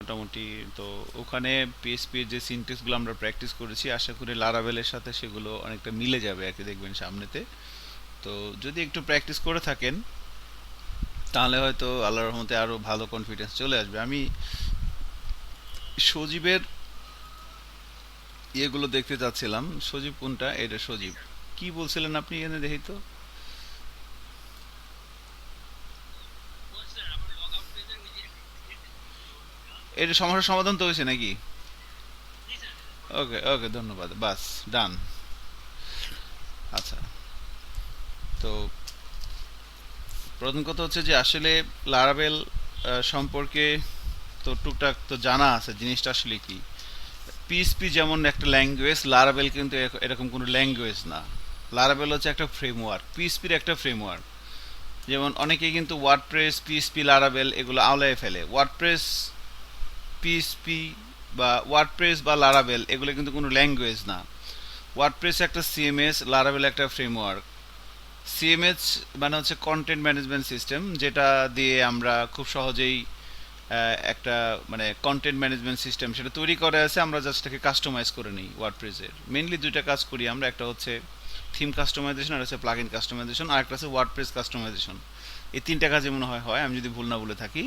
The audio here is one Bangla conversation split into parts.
মোটামুটি। তো ওখানে পিএসপির যে সিনট্যাক্সগুলো আমরা প্র্যাকটিস করেছি, আশা করি লারাভেলের সাথে সেগুলো অনেকটা মিলে যাবে আর কি, দেখবেন সামনেতে। তো যদি একটু প্র্যাকটিস করে থাকেন তাহলে হয়তো আল্লাহর রহমতে আরো ভালো কনফিডেন্স চলে আসবে। আমি সজীবের ইয়েগুলো দেখতে চাচ্ছিলাম। সজীব কোনটা? এটা সজীব। কি বলছিলেন আপনি এখানে, দেখি তো। এটা সমস্যার সমাধান তো হয়েছে নাকি? ওকে ওকে, ধন্যবাদ, বাস, ডান। আচ্ছা, তো প্রথম কথা হচ্ছে যে আসলে লারাবেল সম্পর্কে তো টুকটাক তো জানা আছে জিনিসটা আসলে কি। পিএইচপি যেমন একটা ল্যাঙ্গুয়েজ, লারাবেল কিন্তু এরকম কোনো ল্যাঙ্গুয়েজ না। লারাবেল হচ্ছে একটা ফ্রেমওয়ার্ক, পিএইচপির একটা ফ্রেমওয়ার্ক। যেমন অনেকেই কিন্তু ওয়ার্ডপ্রেস, পিএইচপি, লারাবেল এগুলো আওলায় ফেলে। ওয়ার্ডপ্রেস, পিএইচপি বা ওয়ার্ডপ্রেস বা লারাবেল এগুলো কিন্তু কোনো ল্যাঙ্গুয়েজ না। ওয়ার্ডপ্রেস একটা সিএমএস, লারাবেল একটা ফ্রেমওয়ার্ক। সিএমএস মানে হচ্ছে কন্টেন্ট ম্যানেজমেন্ট সিস্টেম, যেটা দিয়ে আমরা খুব সহজেই একটা মানে কন্টেন্ট ম্যানেজমেন্ট সিস্টেম সেটা তৈরি করা আছে, আমরা জাস্ট এটাকে কাস্টমাইজ করে নিই। ওয়ার্ডপ্রেসের মেইনলি দুইটা কাজ করি আমরা, একটা হচ্ছে থিম কাস্টমাইজেশন, আর হচ্ছে প্লাগইন কাস্টমাইজেশন, আর একটা হচ্ছে ওয়ার্ডপ্রেস কাস্টমাইজেশন। এই তিনটা কাজে মনে হয় হয়, আমি যদি ভুল না বলে থাকি।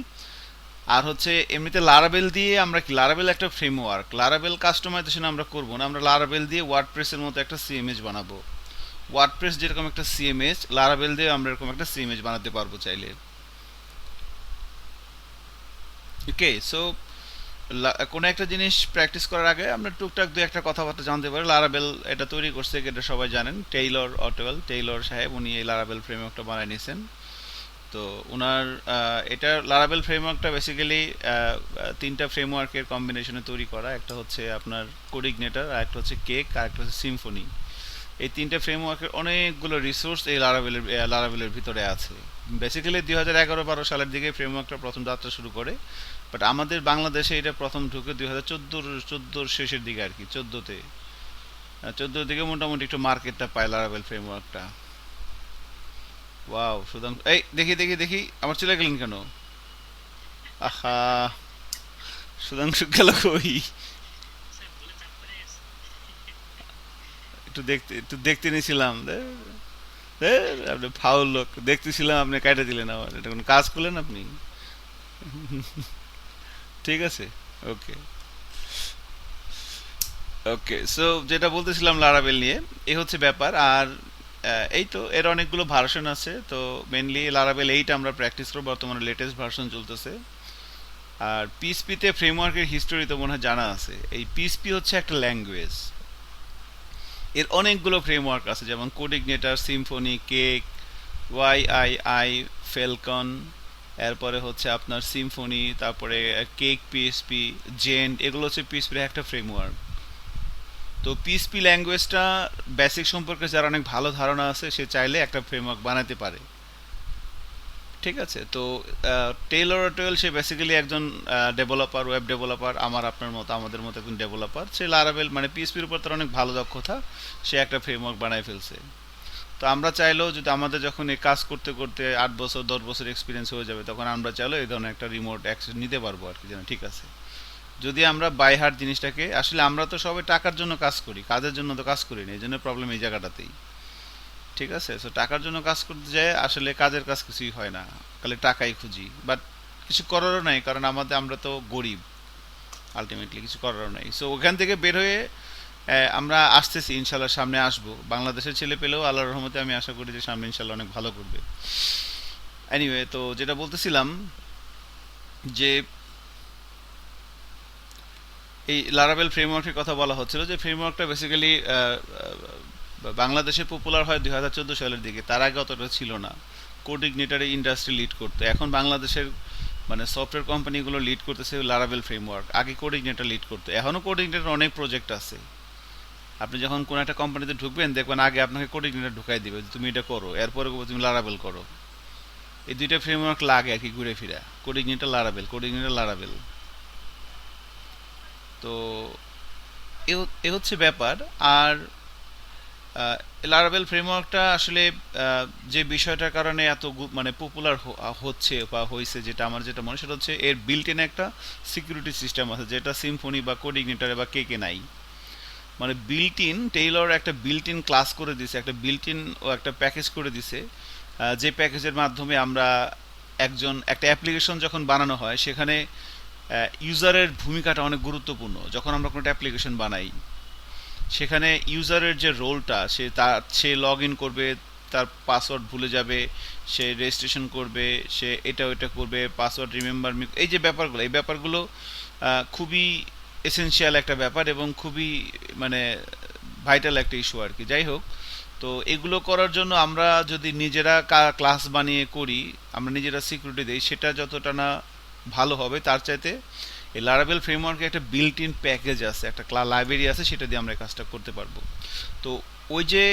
আর হচ্ছে এমনিতে লারাবেল দিয়ে আমরা কি, লারাবেল একটা ফ্রেমওয়ার্ক, লারাবেল কাস্টমাইজেশন আমরা করব না, আমরা লারাবেল দিয়ে ওয়ার্ডপ্রেসের মতো একটা সিএমএস বানাবো। ওয়ার্ডপ্রেস যেরকম একটা সিএমএস, লারাবেল দিয়ে আমরা এরকম একটা সিএমএস বানাতে পারবো চাইলে। ওকে, সো কোনো একটা জিনিস প্র্যাকটিস করার আগে আমরা টুকটাক দু একটা কথাবার্তা জানতে পারি। লারাবেল এটা তৈরি করছে, এটা সবাই জানেন, টেইলর অটোয়েল, টেইলর সাহেব, উনি এই লারাবেল ফ্রেমওয়ার্কটা বানিয়ে নিয়েছেন। তো ওনার এটা লারাবেল ফ্রেমওয়ার্কটা বেসিক্যালি তিনটা ফ্রেমওয়ার্কের কম্বিনেশনে তৈরি করা। একটা হচ্ছে আপনার কোডিগনেটর, আর একটা হচ্ছে কেক, আর একটা হচ্ছে সিম্ফনি। এই তিনটে ফ্রেমওয়ার্কের অনেকগুলো রিসোর্স এই লারাভেলের ভিতরে আছে। বেসিক্যালি 2011-12 সালের দিকে ফ্রেমওয়ার্কটা প্রথম যাত্রা শুরু করে, বাট আমাদের বাংলাদেশে এটা প্রথম ঢুকে 2014-14 শেষের দিকে আর কি, 14-তে, 14 দিকে মোটামুটি একটু মার্কেটটা পায় লারাভেল ফ্রেমওয়ার্কটা। ওয়াও, সুদাম, এই দেখি দেখি দেখি, আমার চলে গেলেন কেন? আহা, সুধাংশু গেল কই? একটু দেখতে নিয়েছিলাম। আপনি ফাউল লোক, দেখতেছিলাম আপনি কাটে দিলেন আমার। এটা কোনো কাজ করলেন আপনি? ঠিক আছে, ওকে ওকে। সো যেটা বলতেছিলাম লারাবেল নিয়ে, এই হচ্ছে ব্যাপার। আর এই তো এর অনেকগুলো ভার্সন আছে। তো মেনলি লারাবেল 8 আমরা প্র্যাকটিস করব, বর্তমানে লেটেস্ট ভার্সন চলতেছে। আর পিএইচপিতে ফ্রেমওয়ার্কের হিস্টোরি তো মনে হয় জানা আছে। এই পিএইচপি হচ্ছে একটা ল্যাঙ্গুয়েজ, এর অনেকগুলো ফ্রেমওয়ার্ক আছে, যেমন কোডিগনেটর, সিম্ফনি, কেক, ওয়াই ফেলকন, এরপরে হচ্ছে আপনার সিম্ফনি, তারপরে কেক পিএসপি, জেন্ট, এগুলো হচ্ছে পিএসপির একটা ফ্রেমওয়ার্ক। তো পিএসপি ল্যাঙ্গুয়েজটা বেসিক সম্পর্কে যার অনেক ভালো ধারণা আছে, সে চাইলে একটা ফ্রেমওয়ার্ক বানাতে পারে। ঠিক আছে, তো টেইলর টোয়েল সে বেসিক্যালি একজন ডেভেলপার, ওয়েব ডেভেলপার, আমার আপনার মতো, আমাদের মতো একজন ডেভেলপার। সে লারাভেল মানে পিএসপির উপর তার অনেক ভালো দক্ষতা, সে একটা ফ্রেমওয়ার্ক বানায় ফেলছে। তো আমরা চাইলেও যদি আমাদের যখন এই কাজ করতে করতে 8 বছর 10 বছর এক্সপিরিয়েন্স হয়ে যাবে, তখন আমরা চাইলেও এই ধরনের একটা রিমোট অ্যাক্সেস নিতে পারবো আর কি, যেন ঠিক আছে। যদি আমরা বাই হার্ট জিনিসটাকে, আসলে আমরা তো সবাই টাকার জন্য কাজ করি, কাজের জন্য তো কাজ করি না, এই জন্য প্রবলেম এই জায়গাটাতেই। ঠিক আছে, সো টাকার জন্য কাজ করতে যায়, আসলে কাজের কাজ কিছুই হয় না, খালি টাকাই খুঁজি। বাট কিছু করারও নাই, কারণ আমরা তো গরিব, আলটিমেটলি কিছু করারও নাই। সো ওখান থেকে বের হয়ে আমরা আসতেছি, ইনশাল্লাহ সামনে আসবো। বাংলাদেশের ছেলে পেলেও আল্লাহর রহমতে আমি আশা করি যে সামনে ইনশাল্লাহ অনেক ভালো করবে। এনিওয়ে, তো যেটা বলতেছিলাম যে এই লারাবেল ফ্রেমওয়ার্কের কথা বলা হচ্ছিল, যে ফ্রেমওয়ার্কটা বেসিক্যালি বাংলাদেশে পপুলার হয় 2014 সালের দিকে, তার আগে অতটা ছিল না। কোডিগনেটারে ইন্ডাস্ট্রি লিড করতো, এখন বাংলাদেশের মানে সফটওয়্যার কোম্পানিগুলো লিড করতেছে লারাবেল ফ্রেমওয়ার্ক। আগে কোডিগনেটার লিড করতো, এখনও কোডিগনেটার অনেক প্রজেক্ট আছে। আপনি যখন কোনো একটা কোম্পানিতে ঢুকবেন, দেখবেন আগে আপনাকে কোডিগনেটার ঢুকাই দিবে যে তুমি এটা করো, এরপরে তুমি লারাবেল করো। এই দুইটা ফ্রেমওয়ার্ক লাগে আর কি, ঘুরে ফিরা, কোডিগনেটার লারাবেল, কোডিগনেটার লারাবেল। তো এ হচ্ছে ব্যাপার। আর লারাভেল ফ্রেমওয়ার্কটা আসলে যে বিষয়টার কারণে এত মানে পপুলার হচ্ছে বা হয়েছে, যেটা আমার যেটা মনে হয় সেটা হচ্ছে এর বিল্ট ইন একটা সিকিউরিটি সিস্টেম আছে, যেটা সিম্ফনি বা কোডিগনেটরে বা কে নাই। মানে বিল্ট ইন টেইলর একটা বিল্ট ইন ক্লাস করে দিছে, একটা বিল্ট ইন ও একটা প্যাকেজ করে দিছে, যে প্যাকেজের মাধ্যমে আমরা একটা অ্যাপ্লিকেশন যখন বানানো হয় সেখানে ইউজারের ভূমিকাটা অনেক গুরুত্বপূর্ণ। যখন আমরা কোনো একটা অ্যাপ্লিকেশন বানাই সেখানে ইউজারের যে রোলটা, সে লগ ইন করবে, তার পাসওয়ার্ড ভুলে যাবে, সে রেজিস্ট্রেশন করবে, সে এটা ওইটা করবে, পাসওয়ার্ড রিমেম্বার মি, এই ব্যাপারগুলো খুবই এসেনশিয়াল একটা ব্যাপার এবং খুবই মানে ভাইটাল একটা ইস্যু আর কি। যাই হোক, তো এগুলো করার জন্য আমরা যদি নিজেরা ক্লাস বানিয়ে করি, আমরা নিজেরা সিকিউরিটি দিই, সেটা যতটা না ভালো হবে তার চাইতে এই লারাভেল ফ্রেমওয়ার্কে একটা বিল্ট ইন প্যাকেজ আছে, একটা লাইব্রেরি আছে, সেটা দিয়ে আমরা এই কাজটা করতে পারবো। তো ওই যে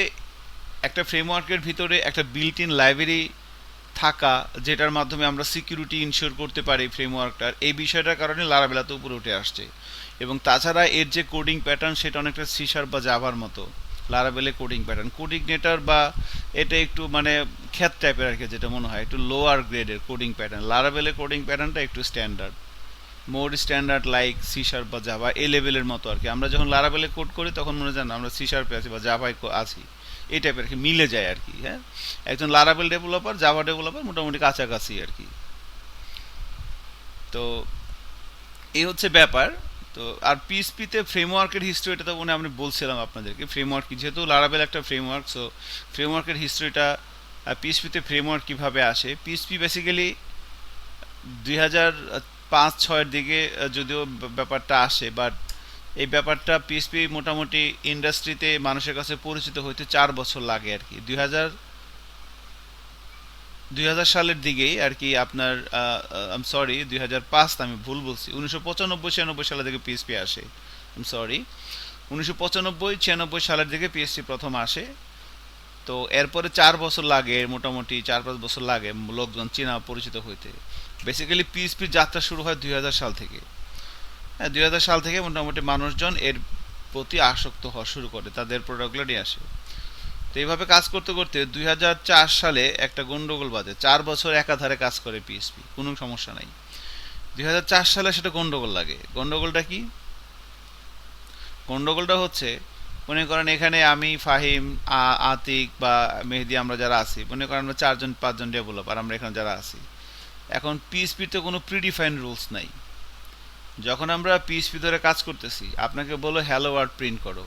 একটা ফ্রেমওয়ার্কের ভিতরে একটা বিল্ট ইন লাইব্রেরি থাকা, যেটার মাধ্যমে আমরা সিকিউরিটি ইনশিওর করতে পারি ফ্রেমওয়ার্কটার, এই বিষয়টার কারণে লারাভেল এত উপরে উঠে আসছে। এবং তাছাড়া এর যে কোডিং প্যাটার্ন সেটা অনেকটা সিশার বা জাভার মতো। লারাভেলে কোডিং প্যাটার্ন কোডিগনেটর বা এটা একটু মানে খ্যাত টাইপের আর কি, যেটা মনে হয় একটু লোয়ার গ্রেডের কোডিং প্যাটার্ন। লারাভেলে কোডিং প্যাটার্নটা একটু স্ট্যান্ডার্ড, মোর স্ট্যান্ডার্ড লাইক সি শার্প বা জাভা, এ লেভেলের মতো আর কি। আমরা যখন লারাভেলে কোড করি তখন মনে হয় না আমরা সি শার্পে আছি বা জাভায় আছি, এই টাইপের আর কি, মিলে যায় আর কি। হ্যাঁ, একজন লারাভেল ডেভেলপার জাভা ডেভেলপার মোটামুটি কাছাকাছি আর কি। তো এই হচ্ছে ব্যাপার। তো আর পিএসপিতে ফ্রেমওয়ার্কের হিস্ট্রিটা তো মনে আমি বলছিলাম আপনাদেরকে, ফ্রেমওয়ার্ক কি, যেহেতু লারাভেল একটা ফ্রেমওয়ার্ক, সো ফ্রেমওয়ার্কের হিস্ট্রিটা পিএসপিতে ফ্রেমওয়ার্ক কিভাবে আসে। পিএসপি বেসিক্যালি 2005-06 দিকে যদিও ব্যাপারটা আসে, বাট এই ব্যাপারটা পিএসপি মোটামুটি ইন্ডাস্ট্রিতে মানুষের কাছে পরিচিত হইতে 4 বছর লাগে আর কি। 2000 সালের দিকেই আর কি আপনার, আম সরি 2005, আমি ভুল বলছি, 1995-96 সালের দিকে পিএসপি আসে। আম সরি, 1995-96 সালের দিকে পিএসপি প্রথম আসে। তো এরপরে 4 বছর লাগে, মোটামুটি 4-5 বছর লাগে লোকজন চেনা পরিচিত হইতে। বেসিক্যালি পিএসপির যাত্রা শুরু হয় 2000 সাল থেকে। হ্যাঁ, 2000 সাল থেকে মোটামুটি মানুষজন এর প্রতি আসক্ত হওয়া শুরু করে, তাদের প্রোডাক্টগুলো নিয়ে আসে। তো এইভাবে কাজ করতে করতে 2004 সালে একটা গন্ডগোল বাজে। 4 বছর একাধারে কাজ করে পিএসপি, কোনো সমস্যা নাই। 2004 সালে সেটা গন্ডগোল লাগে। গন্ডগোলটা কি? গন্ডগোলটা হচ্ছে, মনে করেন এখানে আমি, ফাহিম, আতিক বা মেহেদি, আমরা যারা আছি, মনে করেন আমরা 4-5 জন ডেভেলপার, আমরা এখানে যারা আছি। এখন পিএসপিতে কোনো প্রিডিফাইন্ড রুলস নাই। যখন আমরা পিএসপি ধরে কাজ করতেছি, আপনাকে বলো হ্যালো ওয়ার্ল্ড প্রিন্ট করো,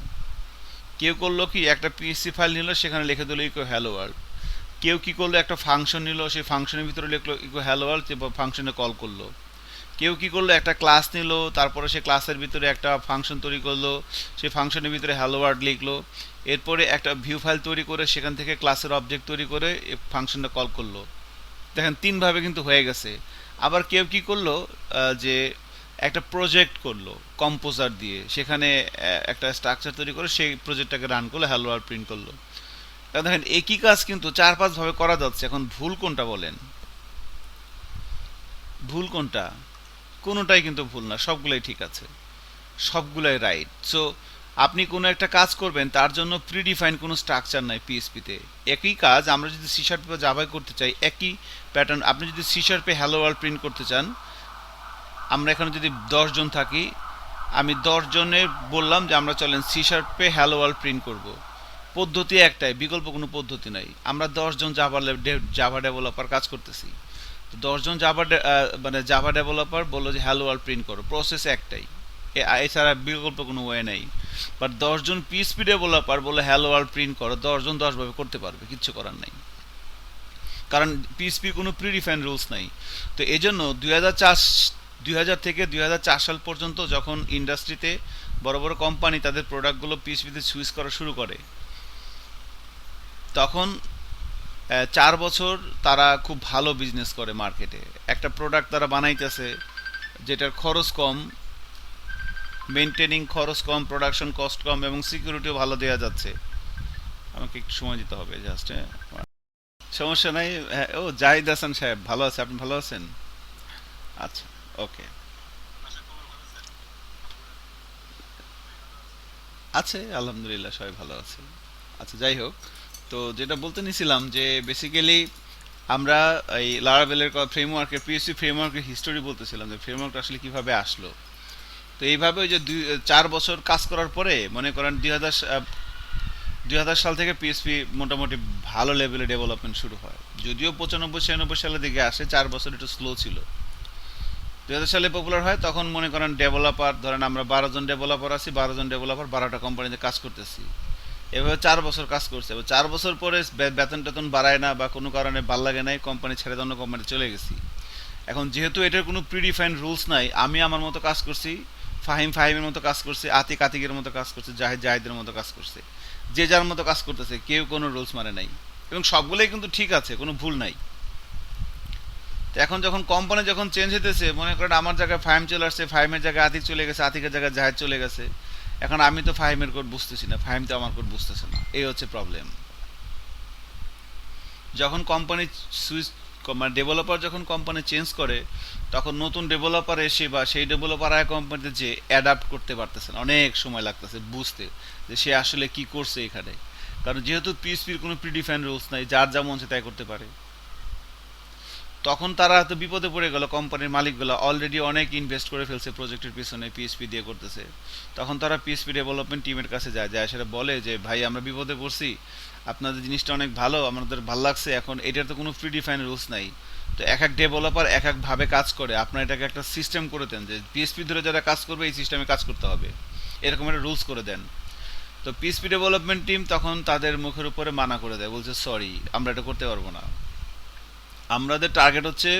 কেউ করলো কি একটা পিএসসি ফাইল নিল, সেখানে লিখে দিল ইকো হ্যালো ওয়ার্ল্ড। কেউ কি করলো একটা ফাংশন নিল, সেই ফাংশনের ভিতরে লিখলো ইকো হ্যালো ওয়ার্ল্ড, ফাংশনে কল করলো। কেউ কি করলো একটা ক্লাস নিল, তারপরে সে ক্লাসের ভিতরে একটা ফাংশন তৈরি করলো, সেই ফাংশনের ভিতরে হ্যালো ওয়ার্ল্ড লিখলো। এরপরে একটা ভিউ ফাইল তৈরি করে সেখান থেকে ক্লাসের অবজেক্ট তৈরি করে ফাংশনটা কল করলো। দেখেন 3 ভাবে কিন্তু হয়ে গেছে। আবার কেউ কি করলো, যে একটা প্রজেক্ট করলো কম্পোজার দিয়ে, সেখানে একটা স্ট্রাকচার তৈরি করে সেই প্রজেক্টটাকে রান করলো, হ্যালো ওয়ার্ল্ড প্রিন্ট করলো। এখন দেখেন একই কাজ কিন্তু 4-5 ভাবে করা যাচ্ছে। এখন ভুল কোনটা বলেন? ভুল কোনটা? কোনোটাই কিন্তু ভুল না, সবগুলাই ঠিক আছে, সবগুলাই রাইট। সো আপনি কোনো একটা কাজ করবেন, তার জন্য প্রিডিফাইন কোনো স্ট্রাকচার নাই পিএসপিতে। একই কাজ আমরা যদি সি শার্পে বা জাভায় করতে চাই, একই প্যাটার্ন। আপনি যদি সি শার্পে হ্যালো ওয়ার্ল্ড প্রিন্ট করতে চান, আমরা এখানে যদি 10 জন থাকি, আমি 10 জনের বললাম যে আমরা চলেন সি শার্পে হ্যালো ওয়ার্ল্ড প্রিন্ট করব। পদ্ধতি একটাই, বিকল্প কোনো পদ্ধতি নাই। আমরা 10 জন জাভা ডেভেলপার কাজ করতেছি। তো 10 জন মানে জাভা ডেভেলপার বললো যে হ্যালো ওয়ার্ল্ড প্রিন্ট করো, প্রসেস একটাই, এছাড়া বিকল্প কোনো ওয়ে নেই। বাট 10 জন পিএসপি ডেভেলপার বলে হ্যালো ওয়ার্ল্ড প্রিন্ট করো, 10 জন 10 ভাবে করতে পারবে, কিচ্ছু করার নাই, কারণ পিএসপি কোনো প্রিডিফাইন রুলস নাই। তো এই জন্য 2000 থেকে 2004 সাল পর্যন্ত যখন ইন্ডাস্ট্রিতে বড় বড় কোম্পানি তাদের প্রোডাক্টগুলো পিএসপিতে সুইচ করা শুরু করে, তখন 4 বছর তারা খুব ভালো বিজনেস করে মার্কেটে। একটা প্রোডাক্ট তারা বানাইতেছে যেটার খরচ কম, মেনটেনিং খরচ কম, প্রোডাকশন কস্ট কম, এবং সিকিউরিটিও ভালো দেওয়া যাচ্ছে। আমাকে একটু সময় দিতে হবে জাস্ট। সমস্যা নাই। হ্যাঁ, ও জাহিদ হাসান সাহেব ভালো আছে, আপনি ভালো আছেন? আচ্ছা, ওকে। আছে, আলহামদুলিল্লাহ সবাই ভালো আছে। আচ্ছা, যাই হোক, তো যেটা বলতে নিছিলাম যে বেসিক্যালি আমরা এই লারাভেলের ফ্রেমওয়ার্কের পিএসপি ফ্রেমওয়ার্কের হিস্টোরি বলতেছিলাম, যে ফ্রেমওয়ার্কটা আসলে কিভাবে আসলো। তো এইভাবে ওই যে 4 বছর কাজ করার পরে মনে করেন 2000 সাল থেকে পিএসপি মোটামুটি ভালো লেভেলে ডেভেলপমেন্ট শুরু হয়। যদিও 95-96 সালের দিকে আসে, 4 বছর একটু স্লো ছিল। 2000 সালে পপুলার হয়, তখন মনে করেন ডেভেলপার, ধরেন আমরা 12 জন ডেভেলপার আছি, 12 জন ডেভেলপার 12টা কোম্পানিতে কাজ করতেছি। এভাবে 4 বছর কাজ করছে। এবার 4 বছর পরে বেতন টেতন বাড়ায় না বা কোনো কারণে ভাল লাগে নাই, কোম্পানি ছেড়ে অন্য কোম্পানি চলে গেছি। এখন যেহেতু এটার কোনো প্রিডিফাইন্ড রুলস নাই, আমি আমার মতো কাজ করছি, ফাহিম ফাহিমের মতো কাজ করছে, আতিক আতিকের মতো কাজ করছে, জাহিদ জাহিদের মতো কাজ করছে। যে যার মতো কাজ করতেছে, কেউ কোনো রুলস মানে নাই, এবং সবগুলোই কিন্তু ঠিক আছে, কোনো ভুল নাই। তো এখন যখন কোম্পানি যখন চেঞ্জ হতেছে, মনে করেন আমার জায়গায় ফাহিম চলে আসছে, ফাহিমের জায়গায় আতিক চলে গেছে, আতিকের জায়গায় জাহিদ চলে গেছে। এখন আমি তো ফাহিমের কোড বুঝতেছি না, ফাহিম তো আমার কোড বুঝতেছে না, এই হচ্ছে প্রবলেম। যখন কোম্পানি সুইচ, মানে ডেভেলপার যখন কোম্পানি চেঞ্জ করে, তখন নতুন ডেভেলপার এসে বা সেই ডেভেলপার আয় কোম্পানিতে যে অ্যাডাপ্ট করতে পারতেছে না, অনেক সময় লাগতেছে বুঝতে যে সে আসলে কি করছে এখানে। কারণ যেহেতু পিএসপির কোনো প্রিডিফাইন রুলস নাই, যার যা মন চায় তাই করতে পারে। তখন তারা তো বিপদে পড়ে গেল, কোম্পানির মালিকগুলো অলরেডি অনেক ইনভেস্ট করে ফেলছে প্রজেক্টের পিছনে, পিএসপি দিয়ে করতেছে। তখন তারা পিএসপি ডেভেলপমেন্ট টিমের কাছে যায়, যায় সেটা বলে যে ভাই আমরা বিপদে পড়ছি, আপনাদের জিনিসটা অনেক ভালো, আমাদের ভালো লাগছে, এখন এটার তো কোনো প্রিডিফাইন রুলস নাই। তো এক এক ডেভেলপার এক একভাবে কাজ করে, আপনার এটাকে একটা সিস্টেম করে দেন যে পিএসপি ধরে যারা কাজ করবে এই সিস্টেমে কাজ করতে হবে, এরকম একটা রুলস করে দেন। তো পিএসপি ডেভেলপমেন্ট টিম তখন তাদের মুখের উপরে মানা করে দেয়, বলছে সরি আমরা এটা করতে পারবো না। আমাদের টার্গেট হচ্ছে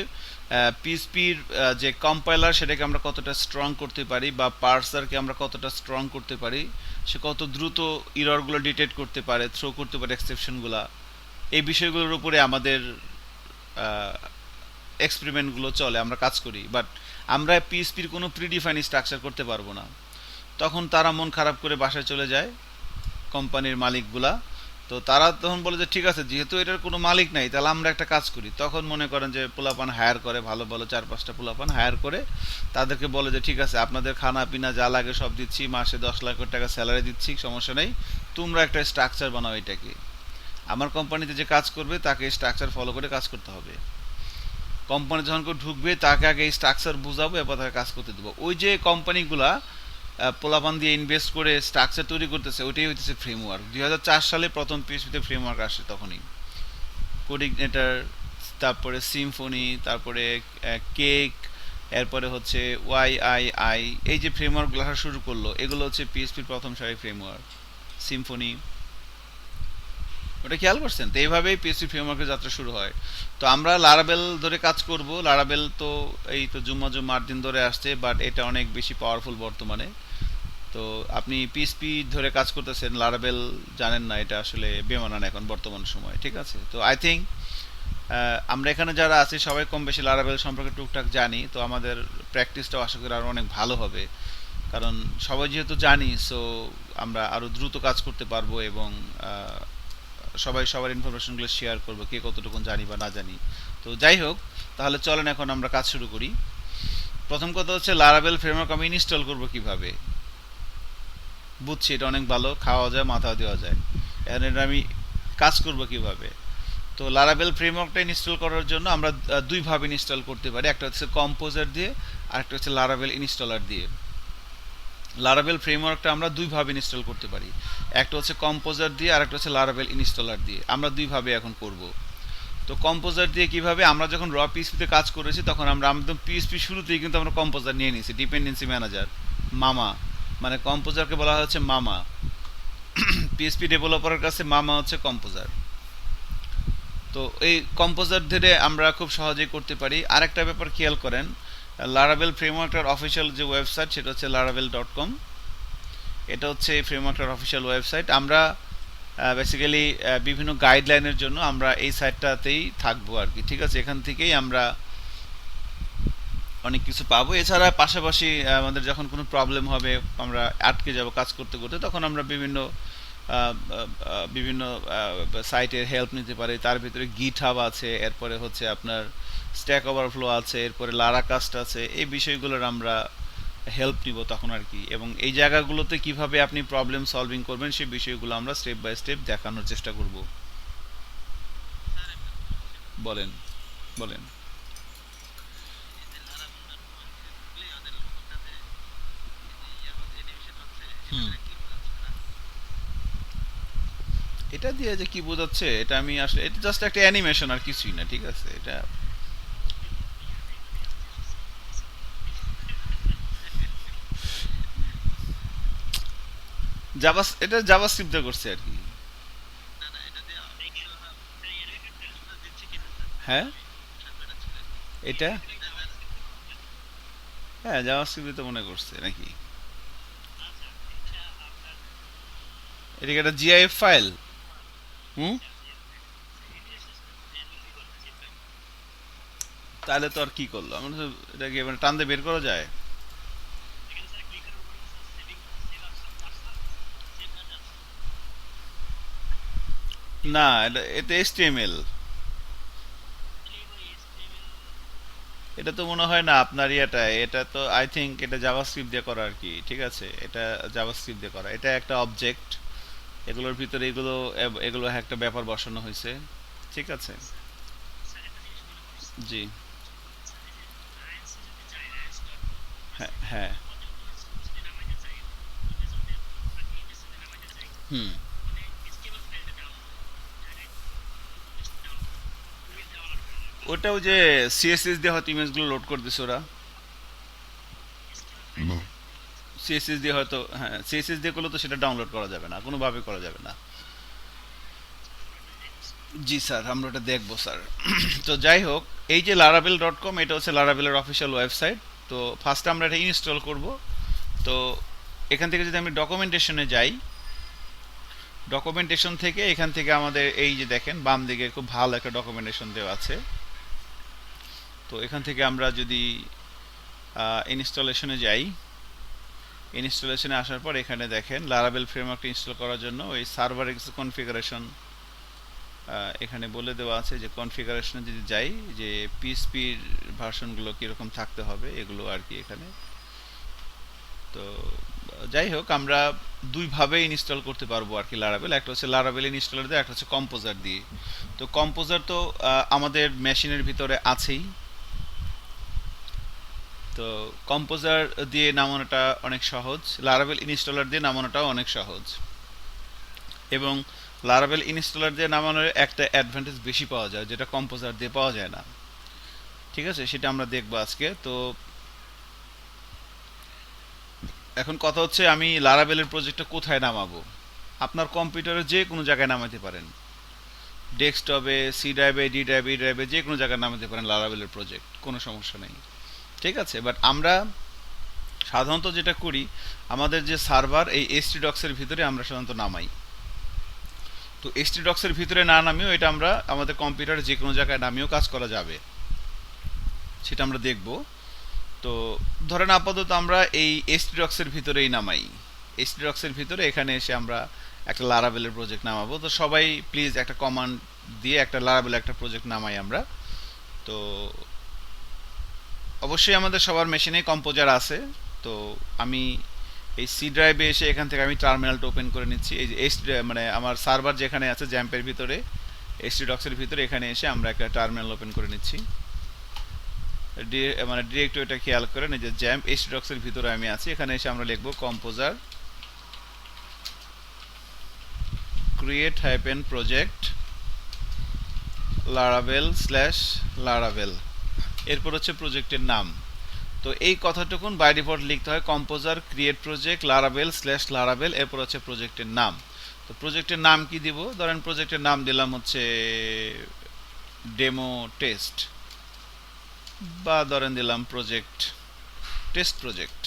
পিএসপির যে কম্পাইলার সেটাকে আমরা কতটা স্ট্রং করতে পারি, বা পার্সারকে আমরা কতটা স্ট্রং করতে পারি, সে কত দ্রুত ইররগুলো ডিটেক্ট করতে পারে, থ্রো করতে পারে এক্সেপশনগুলো, এই বিষয়গুলোর উপরে আমাদের এক্সপেরিমেন্টগুলো চলে, আমরা কাজ করি। বাট আমরা পিএসপির কোনো প্রিডিফাইন স্ট্রাকচার করতে পারবো না। তখন তারা মন খারাপ করে বাসায় চলে যায়, কোম্পানির মালিকগুলা। তো তারা তখন বলে যে ঠিক আছে, যেহেতু এটার কোনো মালিক নাই, তাহলে আমরা একটা কাজ করি। তখন মনে করেন যে পোলাপান হায়ার করে, ভালো ভালো 4-5টা পোলাপান হায়ার করে, তাদেরকে বলে যে ঠিক আছে, আপনাদের খানা পিনা যা লাগে সব দিচ্ছি, মাসে 10 লাখ টাকা স্যালারি দিচ্ছি, সমস্যা নেই, তোমরা একটা স্ট্রাকচার বানাও এটাকে। আমার কোম্পানিতে যে কাজ করবে তাকে স্ট্রাকচার ফলো করে কাজ করতে হবে। কোম্পানি যখন কেউ ঢুকবে তাকে আগে এই স্ট্রাকচার বুঝাবো, এরপর তাকে কাজ করতে দেবো। ওই যে কোম্পানিগুলা পোলাপান দিয়ে ইনভেস্ট করে স্ট্রাকচার তৈরি করতেছে, ওইটাই হইতেছে ফ্রেমওয়ার্ক। 2004 সালে প্রথম পিএইচপিতে ফ্রেমওয়ার্ক আসে, তখনই কোডিগনেটর, তারপরে সিম্ফনি, তারপরে কেক, এরপরে হচ্ছে ওয়াইআইআই, এই যে ফ্রেমওয়ার্কগুলো আসা শুরু করলো, এগুলো হচ্ছে পিএইচপির প্রথম সারি ফ্রেমওয়ার্ক। সিম্ফনি, ওটা খেয়াল করছেন? তো এইভাবেই পিএসপি ফ্রেমওয়ার্কের যাত্রা শুরু হয়। তো আমরা লারাবেল ধরে কাজ করব। লারাবেল তো এই তো জুম্মা জুম্মা 8 দিন ধরে আসছে, বাট এটা অনেক বেশি পাওয়ারফুল বর্তমানে। তো আপনি পিএসপি ধরে কাজ করতেছেন, লারাবেল জানেন না, এটা আসলে বেমানান এখন বর্তমান সময়, ঠিক আছে? তো আই থিঙ্ক আমরা এখানে যারা আছি সবাই কম বেশি লারাবেল সম্পর্কে টুকটাক জানি। তো আমাদের প্র্যাকটিসটাও আশা করি আরও অনেক ভালো হবে, কারণ সবাই যেহেতু জানি, সো আমরা আরও দ্রুত কাজ করতে পারবো, এবং সবাই সবার ইনফরমেশনগুলো শেয়ার করবো, কে কতটুকু জানি বা না জানি। তো যাই হোক, তাহলে চলেন এখন আমরা কাজ শুরু করি। প্রথম কথা হচ্ছে লারাবেল ফ্রেমওয়ার্ক আমি ইনস্টল করব কিভাবে। বুঝছি এটা অনেক ভালো, খাওয়া যায়, মাথাও দেওয়া যায়, এখন এটা আমি কাজ করব কিভাবে। তো লারাবেল ফ্রেমওয়ার্কটা ইনস্টল করার জন্য আমরা দুইভাবে ইনস্টল করতে পারি, একটা হচ্ছে কম্পোজার দিয়ে, আর একটা হচ্ছে লারাবেল ইনস্টলার দিয়ে। লারাবেল ফ্রেমওয়ার্কটা আমরা দুইভাবে ইনস্টল করতে পারি, একটা হচ্ছে কম্পোজার দিয়ে, আর একটা হচ্ছে লারাবেল ইনস্টলার দিয়ে। আমরা দুইভাবে এখন করব। তো কম্পোজার দিয়ে কিভাবে, আমরা যখন র পিএসপিতে কাজ করেছি তখন আমরা একদম পিএসপি শুরুতেই কিন্তু আমরা কম্পোজার নিয়ে নিয়েছি, ডিপেন্ডেন্সি ম্যানেজার, মামা, মানে কম্পোজারকে বলা হচ্ছে মামা। পিএসপি ডেভেলপারের কাছে মামা হচ্ছে কম্পোজার। তো এই কম্পোজার ধরে আমরা খুব সহজেই করতে পারি। আরেকটা ব্যাপার খেয়াল করেন, লারাবেল ফ্রেমওয়ার্কটার অফিসিয়াল যে ওয়েবসাইট সেটা হচ্ছে laravel.com। এটা হচ্ছে এই ফ্রেমওয়ার্কটার অফিসিয়াল ওয়েবসাইট। আমরা বেসিক্যালি বিভিন্ন গাইডলাইনের জন্য আমরা এই সাইটটাতেই থাকবো আর কি, ঠিক আছে? এখান থেকেই আমরা অনেক কিছু পাবো। এছাড়া পাশাপাশি আমাদের যখন কোনো প্রবলেম হবে, আমরা আটকে যাব কাজ করতে করতে, তখন আমরা বিভিন্ন সাইটের হেল্প নিতে পারি। তার ভিতরে গিট হাব আছে, এরপরে হচ্ছে আপনার স্ট্যাক ওভারফ্লো আছে, এরপরে লারাকাস্ট আছে। এই বিষয়গুলোর আমরা হেল্প নিব তখন আর কি, এবং এই জায়গাগুলোতে কিভাবে আপনি প্রবলেম সলভিং করবেন সেই বিষয়গুলো আমরা স্টেপ বাই স্টেপ দেখানোর চেষ্টা করব। বলেন, বলেন। হুম। এটা দিয়ে যে কি বোঝাচ্ছে এটা আমি আসলে, এটা জাস্ট একটা অ্যানিমেশন আর কিছুই না, ঠিক আছে? এটা এটা জাভাস্ক্রিপ্টে করছে আর কি। হ্যাঁ, এটা হ্যাঁ জাভাস্ক্রিপ্টে তো মনে করছে নাকি? এটা কি একটা জিআইএফ ফাইল? হুম। তাহলে তো আর কি করলো, আমরা তো এটাকে মানে টান দিয়ে বের করা যায়? না, এটা এইচটিএমএল। এটা তো মনে হয় না আপনার ইয়েটা, এটা তো আই থিংক এটা জাভাস্ক্রিপ্ট দিয়ে করা আর কি, ঠিক আছে? এটা জাভাস্ক্রিপ্ট দিয়ে করা, এটা একটা অবজেক্ট, এগুলোর ভিতরে এগুলো এগুলো একটা ব্যাপার বসানো হয়েছে, ঠিক আছে? জি। হ্যাঁ, হ্যাঁ। হুম। ওটাও যে সিএসএস দিয়ে হয়তো ইমেজগুলো লোড করে দিছে ওরা। সিএসএস দিয়ে হয়তো, হ্যাঁ সিএসএস দিয়ে করলে তো সেটা ডাউনলোড করা যাবে না, কোনোভাবে করা যাবে না। জি স্যার, আমরা ওটা দেখবো স্যার। তো যাই হোক, এই যে laravel.com, এটা হচ্ছে লারাভেলের অফিসিয়াল ওয়েবসাইট। তো ফার্স্ট আমরা এটা ইনস্টল করব। তো এখান থেকে যদি আমি ডকুমেন্টেশনে যাই, ডকুমেন্টেশন থেকে এখান থেকে আমাদের এই যে দেখেন বাম দিকে খুব ভালো একটা ডকুমেন্টেশন দেওয়া আছে। তো এখান থেকে আমরা যদি ইনস্টলেশনে যাই, ইনস্টলেশনে আসার পর এখানে দেখেন লারাভেল ফ্রেমওয়ার্কটা ইনস্টল করার জন্য ওই সার্ভার কনফিগারেশন এখানে বলে দেওয়া আছে, যে কনফিগারেশনে যদি যাই, যে পিএসপির ভার্সনগুলো কীরকম থাকতে হবে এগুলো আর কি এখানে। তো যাই হোক, আমরা দুইভাবে ইনস্টল করতে পারবো আর কি লারাভেল, একটা হচ্ছে লারাভেল ইনস্টলার দিয়ে, একটা হচ্ছে কম্পোজার দিয়ে। তো কম্পোজার তো আমাদের মেশিনের ভিতরে আছেই। তো কম্পোজার দিয়ে নামানোটা অনেক সহজ, লারাভেল ইনস্টলার দিয়ে নামানোটাও অনেক সহজ। এবং লারাভেল ইনস্টলার দিয়ে নামানোর একটা অ্যাডভান্টেজ বেশি পাওয়া যায়, যেটা কম্পোজার দিয়ে পাওয়া যায় না, ঠিক আছে? সেটা আমরা দেখবো আজকে। তো এখন কথা হচ্ছে, আমি লারাভেলের প্রজেক্টটা কোথায় নামাবো? আপনার কম্পিউটারে যে কোনো জায়গায় নামাতে পারেন, ডেস্কটপে, সি ড্রাইভে, ডি ড্রাইভে, ই ড্রাইভে, যে কোনো জায়গায় নামাতে পারেন লারাভেলের প্রজেক্ট, কোনো সমস্যা নেই, ঠিক আছে? বাট আমরা সাধারণত যেটা করি, আমাদের যে সার্ভার, এই এসটি ডক্সের ভিতরে আমরা সাধারণত নামাই। তো এসটি ডক্সের ভিতরে না নামিয়েও এটা আমরা আমাদের কম্পিউটারে যে কোনো জায়গায় নামিয়েও কাজ করা যাবে, সেটা আমরা দেখব। তো ধরেন আপাতত আমরা এই এসটি ডক্সের ভিতরেই নামাই। এসটি ডক্সের ভিতরে এখানে এসে আমরা একটা লারাভেলের প্রজেক্ট নামাবো। তো সবাই প্লিজ একটা কমান্ড দিয়ে একটা লারাভেল একটা প্রজেক্ট নামাই আমরা। তো অবশ্যই আমাদের সবার মেশিনে কম্পোজার আছে। তো আমি এই সি ড্রাইভে এসে এখান থেকে আমি টার্মিনালটা ওপেন করে নিচ্ছি। এই যে মানে আমার সার্ভার যেখানে আছে জ্যাম্পের ভিতরে, এসটি ডক্সের ভিতরে, এখানে এসে আমরা একটা টার্মিনাল ওপেন করে নিচ্ছি। মানে ডিরেক্টরিটা খেয়াল করেন, এই যে জ্যাম্প এসটি ডক্সের ভিতরে আমি আছি, এখানে এসে আমরা লিখবো composer create hyphen project Laravel slash Laravel, এরপর হচ্ছে প্রজেক্টের নাম। তো এই কথাটুকুন বাই ডিফল্ট লিখতে হয়, composer create project Laravel slash Laravel, এরপর হচ্ছে প্রজেক্টের নাম। তো প্রজেক্টের নাম কি দিব? ধরেন প্রজেক্টের নাম দিলাম হচ্ছে ডেমো টেস্ট, বা ধরেন দিলাম প্রজেক্ট টেস্ট প্রজেক্ট,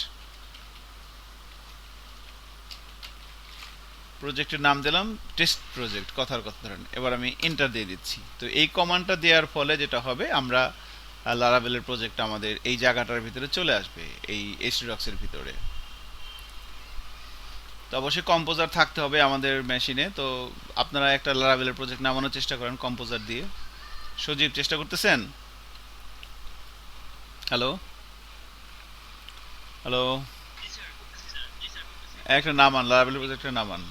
প্রজেক্টের নাম দিলাম টেস্ট প্রজেক্ট, কথার কথা ধরেন। এবার আমি এন্টার দিয়ে দিচ্ছি। তো এই কমান্ডটা দেওয়ার ফলে যেটা হবে, আমরা লারাভেলের প্রজেক্ট আমাদের এই জায়গাটার ভিতরে চলে আসবে, এই এসডক্সের ভিতরে। তো অবশ্যই কম্পোজার থাকতে হবে আমাদের মেশিনে। তো আপনারা একটা লারাভেলের প্রজেক্ট নামানোর চেষ্টা করেন কম্পোজার দিয়ে। সজীব, চেষ্টা করতেছেন? হ্যালো? হ্যালো, একটা নামান, লারাবেল প্রজেক্টটা নামান।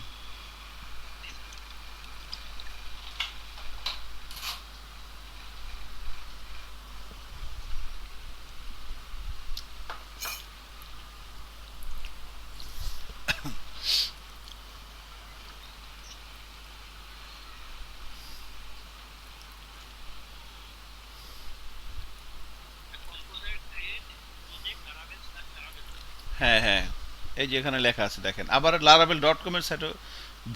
হ্যাঁ হ্যাঁ, এই যে এখানে লেখা আছে দেখেন, আবার লারাবেল ডট কম এর সাইটে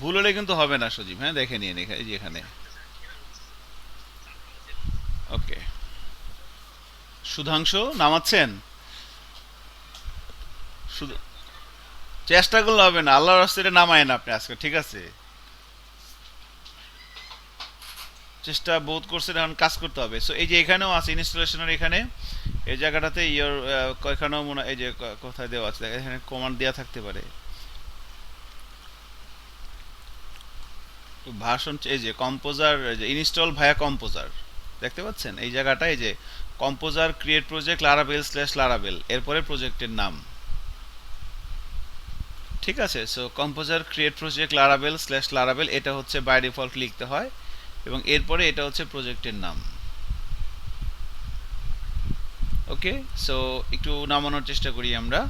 ভুল হলে কিন্তু হবে না সজীব, হ্যাঁ দেখে নিন এই যে এখানে। ওকে, সুধাংশু নামাচ্ছেন? শুধু চেষ্টা করলে হবে না, আল্লাহর রাস্তায় এটা নামায় না আপনি আজকে, ঠিক আছে? চেষ্টা বোধ করছেন, এখন কাজ করতে হবে। সো এই যে এখানেও আছে ইনস্টলেশনের, এখানে এই জায়গাটাতে ইয়ার এখানেও মনে এই যে কোথায় দেওয়া আছে দেখেন, এখানে কমান্ড দেওয়া থাকতে পারে। ভার্সন এই যে কম্পোজার, যে ইনস্টল ভায়া কম্পোজার, দেখতে পাচ্ছেন এই জায়গাটা, এই যে কম্পোজার ক্রিয়েট প্রজেক্ট লারাবেল স্ল্যাশ লারাবেল, এরপরে প্রজেক্টের নাম। ঠিক আছে, so composer create project লারাবেল slash লারাবেল, এটা হচ্ছে বাই ডিফল্ট লিখতে হয়, এবং এরপরে এটা হচ্ছে প্রজেক্টের নাম। ওকে, সো একটু নামানোর চেষ্টা করি আমরা।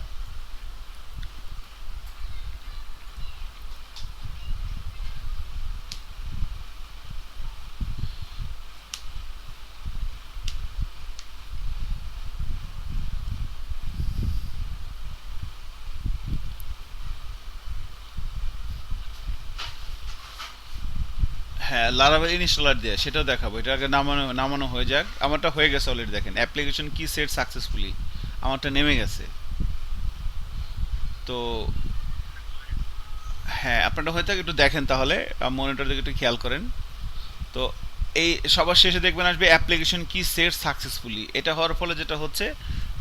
হ্যাঁ, লারাভেল ইনস্টলার দিয়ে সেটাও দেখাবো, এটা আগে নামানো নামানো হয়ে যাক। আমারটা হয়ে গেছে অলরেডি, দেখেন অ্যাপ্লিকেশন কি সেট সাকসেসফুলি, আমারটা নেমে গেছে। তো হ্যাঁ, আপনারটা হয়ে থাকে, একটু দেখেন তাহলে, মনিটর দিকে একটু খেয়াল করেন। তো এই সবার শেষে দেখবেন আসবে অ্যাপ্লিকেশন কি সেট সাকসেসফুলি, এটা হওয়ার ফলে যেটা হচ্ছে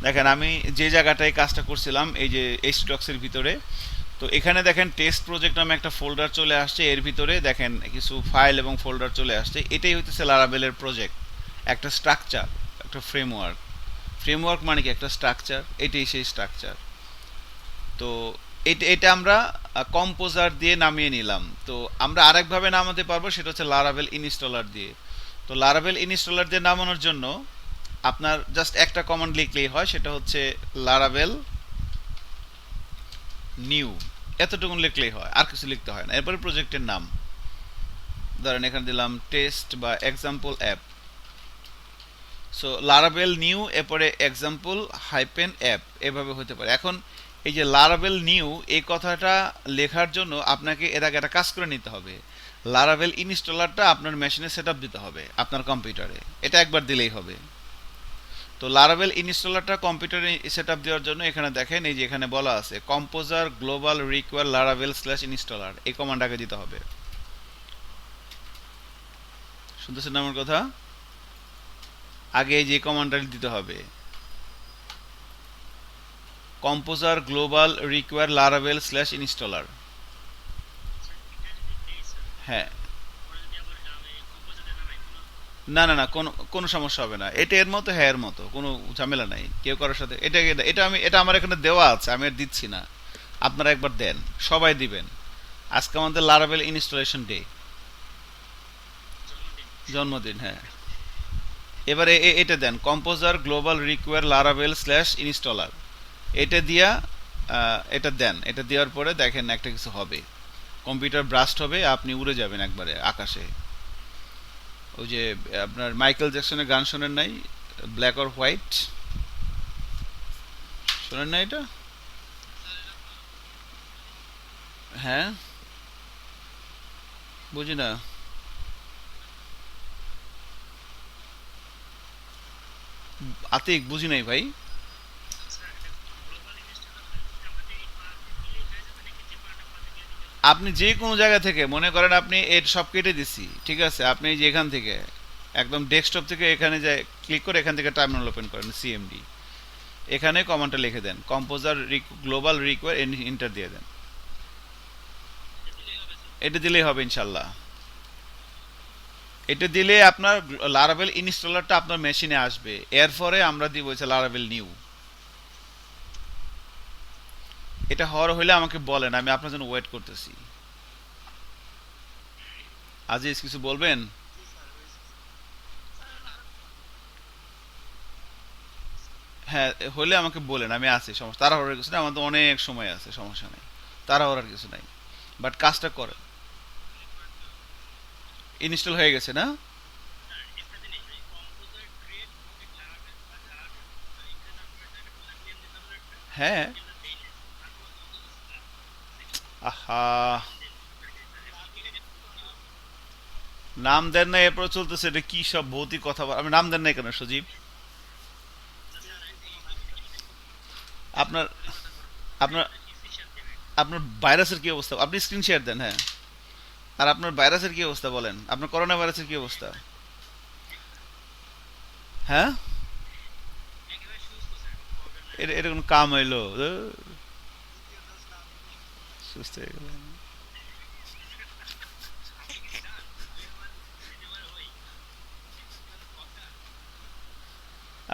দেখেন, আমি যে জায়গাটায় কাজটা করছিলাম এই যে এইচটক্সের ভিতরে, তো এখানে দেখেন টেস্ট প্রজেক্ট নামে একটা ফোল্ডার চলে আসছে, এর ভিতরে দেখেন কিছু ফাইল এবং ফোল্ডার চলে আসছে, এটাই হইতেছে লারাবেলের প্রজেক্ট, একটা স্ট্রাকচার, একটা ফ্রেমওয়ার্ক। ফ্রেমওয়ার্ক মানে কি একটা স্ট্রাকচার, এটাই সেই স্ট্রাকচার। তো এটা এটা আমরা কম্পোজার দিয়ে নামিয়ে নিলাম। তো আমরা আরেকভাবে নামাতে পারবো, সেটা হচ্ছে লারাবেল ইনস্টলার দিয়ে। তো লারাবেল ইনস্টলার দিয়ে নামানোর জন্য আপনার জাস্ট একটা কমান্ড লিখলেই হয়, সেটা হচ্ছে লারাবেল নিউ, এতটুকু লিখলেই হয়, আর কিছু লিখতে হয় না। এরপরে প্রজেক্টের নাম, ধরেন এখানে দিলাম টেস্ট বা এক্সাম্পল অ্যাপ। সো লারাবেল নিউ এরপরে এক্সাম্পল হাইপেন অ্যাপ, এভাবে হতে পারে। এখন এই যে লারাবেল নিউ এই কথাটা লেখার জন্য আপনাকে এর আগে একটা কাজ করে নিতে হবে, লারাবেল ইনস্টলারটা আপনার মেশিনে সেট আপ দিতে হবে, আপনার কম্পিউটারে, এটা একবার দিলেই হবে। তো লারাবেল ইনস্টলারটা কম্পিউটারে সেট আপ দেওয়ার জন্য এখানে দেখেন, এই যে এখানে বলা আছে কম্পোজার গ্লোবাল রিকোয়ার লারাবেল স্ল্যাশ ইনস্টলার, এই কমান্ড আগে দিতে হবে। শুনতেছেন আমার কথা? আগে এই যে কমান্ডটা দিতে হবে, কম্পোজার গ্লোবাল রিকোয়ার লারাবেল স্ল্যাশ ইনস্টলার। হ্যাঁ, না না না, কোনো কোনো সমস্যা হবে না, এটা এর মতো, হ্যাঁ এর মতো, কোনো ঝামেলা নাই কেউ কারোর সাথে। এটা এটা আমি, এটা আমার এখানে দেওয়া আছে, আমি আর দিচ্ছি না, আপনারা একবার দেন, সবাই দিবেন। আজকে আমাদের লারাবেল ইনস্টলেশন ডে, জন্মদিন, হ্যাঁ। এবারে এটা দেন কম্পোজার গ্লোবাল রিকোয়ার লারাবেল স্ল্যাশ ইনস্টলার, এটা দিয়া এটা দেন, এটা দেওয়ার পরে দেখেন একটা কিছু হবে, কম্পিউটার ব্রাস্ট হবে, আপনি উড়ে যাবেন একবারে আকাশে। ওই যে আপনার মাইকেল জ্যাকসনের গান শোনেন নাই, ব্ল্যাক অর হোয়াইট, শোনেন না এটা? হ্যাঁ, বুঝি না। আতিক বুঝি নাই ভাই। আপনি যে কোনো জায়গা থেকে মনে করেন, আপনি এর সব কেটে দিছি, ঠিক আছে, আপনি যে এখান থেকে একদম ডেস্কটপ থেকে এখানে যায় ক্লিক করে এখান থেকে টার্মিনাল ওপেন করেন, সিএমডি, এখানে কমান্ডটা লিখে দেন কম্পোজার গ্লোবাল রিকোয়ার, এন্টার দিয়ে দেন। এটা দিলেই হবে ইনশাল্লাহ। এটা দিলে আপনার লারাবেল ইনস্টলারটা আপনার মেশিনে আসবে, এরপরে আমরা দিব হচ্ছে লারাবেল নিউ। এটা হওয়ার হইলে আমাকে বলেন, আমি আপনার জন্য ওয়েট করতেছি। আজিজ কিছু বলবেন? হ্যাঁ, হইলে আমাকে বলেন, আমি আছি, সমস্যা তাড়াহুড়োর কিছু না, আমাদের অনেক সময় আছে, সমস্যা নেই। তাড়াহুড়োর কিছু নাই, বাট কাজটা করে। ইনস্টল হয়ে গেছে না? হ্যাঁ। আহা, নাম দেন না এরপর চলতেছে, এটা কি সব ভৌতিক কথা আমি নাম দেন নাই কেন সজীব? আপনার আপনার আপনার ভাইরাসের কি অবস্থা? আপনি স্ক্রিন শেয়ার দেন, হ্যাঁ। আর আপনার ভাইরাসের কি অবস্থা বলেন, আপনার করোনা ভাইরাসের কি অবস্থা? হ্যাঁ, এটা কোন কাম হইলো? সুস্থ হয়ে গেল।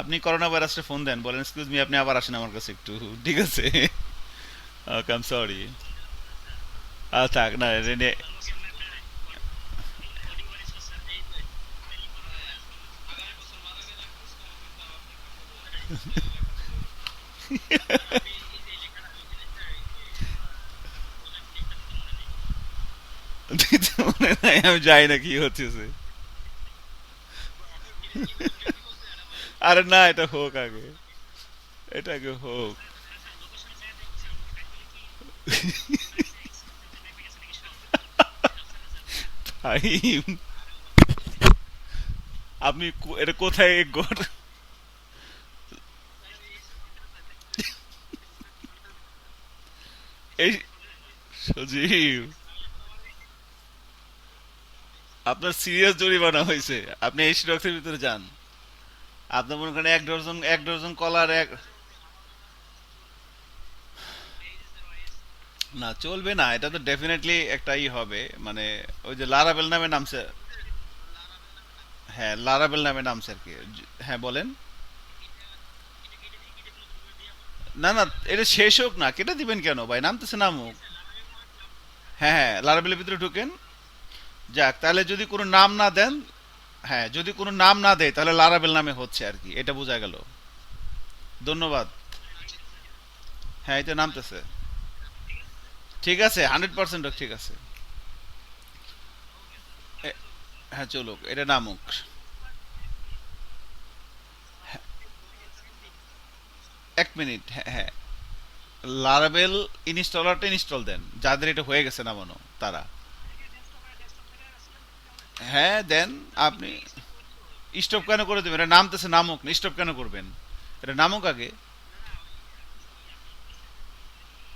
আপনি করোনা ভাইরাসে ফোন দেন, বলেন এক্সকিউজ মি, আপনি আবার আসেন আমার কাছে একটু, ঠিক আছে? ওকে, আই এম সরি। থাক না, দিতে মনে নাই, আমি যাই না কি হচ্ছে। আরে না, এটা হোক আগে, এটা আগে হোক। ফাহিম, আপনি এটা কোথায় এই সজীব, আপনার সিরিয়াস জরিমানা হয়েছে। আপনি এই রক্তের ভিতরে যান। আপনার মনে করেন এক ডজন কলার এক, না চলবে না, এটা তো ডেফিনেটলি একটা হবে, মানে ওই যে লারাবেল নামে নামছে। হ্যাঁ, লারাবেল নামে নামছে আর কি। হ্যাঁ বলেন। না না, এটা শেষ হোক না, কেটে দিবেন কেন ভাই? নামতেছে, নামুক। হ্যাঁ হ্যাঁ, লারাবেলের ভিতরে ঢুকেন। যাক, তাহলে যদি কোনো নাম না দেন, হ্যাঁ যদি কোনো নাম না দেয় তাহলে লারাবেল নামে হচ্ছে আর কি, এটা বোঝা গেল। ধন্যবাদ। হ্যাঁ, এটা নামতেছে। ঠিক আছে, 100% ঠিক আছে। হ্যাঁ চলুক, এটা নামুক। এক মিনিট, হ্যাঁ হ্যাঁ, লারাবেল ইনস্টলারটা ইনস্টল দেন, যাদের এটা হয়ে গেছে নামানো তারা। হ্যাঁ দেন। আপনি স্টপ কেন করে দেবেন? এটা নামতেছে, নামুক না, স্টপ কেন করবেন? এটা নামুক আগে।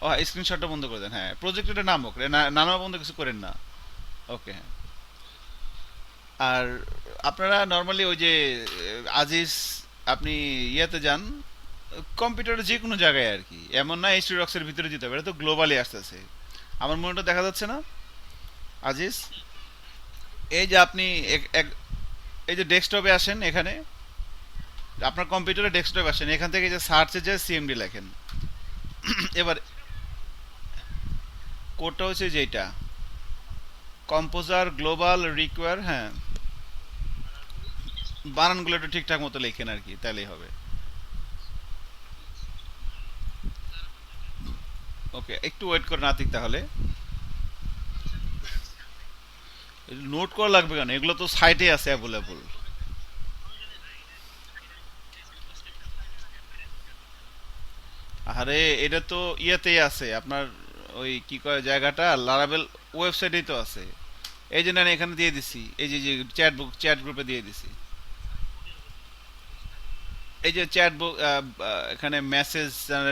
ও স্ক্রিনশটটা বন্ধ করে দেন, হ্যাঁ প্রজেক্ট এটা নামুক, নামা বন্ধ কিছু করেন না। ওকে, হ্যাঁ। আর আপনারা নর্মালি ওই যে আজিজ, আপনি ইয়েতে যান, কম্পিউটারে যে কোনো জায়গায় আর কি, এমন না এইচডি রক্সের ভিতরে দিতে হবে, এটা তো গ্লোবালি আসতেছে। আমার মনিটর দেখা যাচ্ছে না আজিজ? এই যে আপনি এই যে ডেস্কটপে আসেন এখানে, আপনার কম্পিউটারে ডেস্কটপে আসেন, এখান থেকে যে সার্চে যে সিএমডি লেখেন। এবার কোডটা হচ্ছে যেটা কম্পোজার গ্লোবাল রিকোয়ার, হ্যাঁ। বানানগুলো একটু ঠিকঠাক মতো লেখেন আর কি, তাহলেই হবে। ওকে, একটু ওয়েট করে নাতিক তাহলে। নোট করা লাগবে কেন? এগুলো তো সাইটে আছে অ্যাভেলেবল। আরে এটা তো ইয়েতেই আছে আপনার, ওই কি কয় জায়গাটা, লারাবেল ওয়েবসাইটেই তো আছে। এই যে নেন, এখানে দিয়ে দিছি, এই যে চ্যাট গ্রুপে দিয়ে দিছি। এই যে চ্যাট বুক, এখানে মেসেজ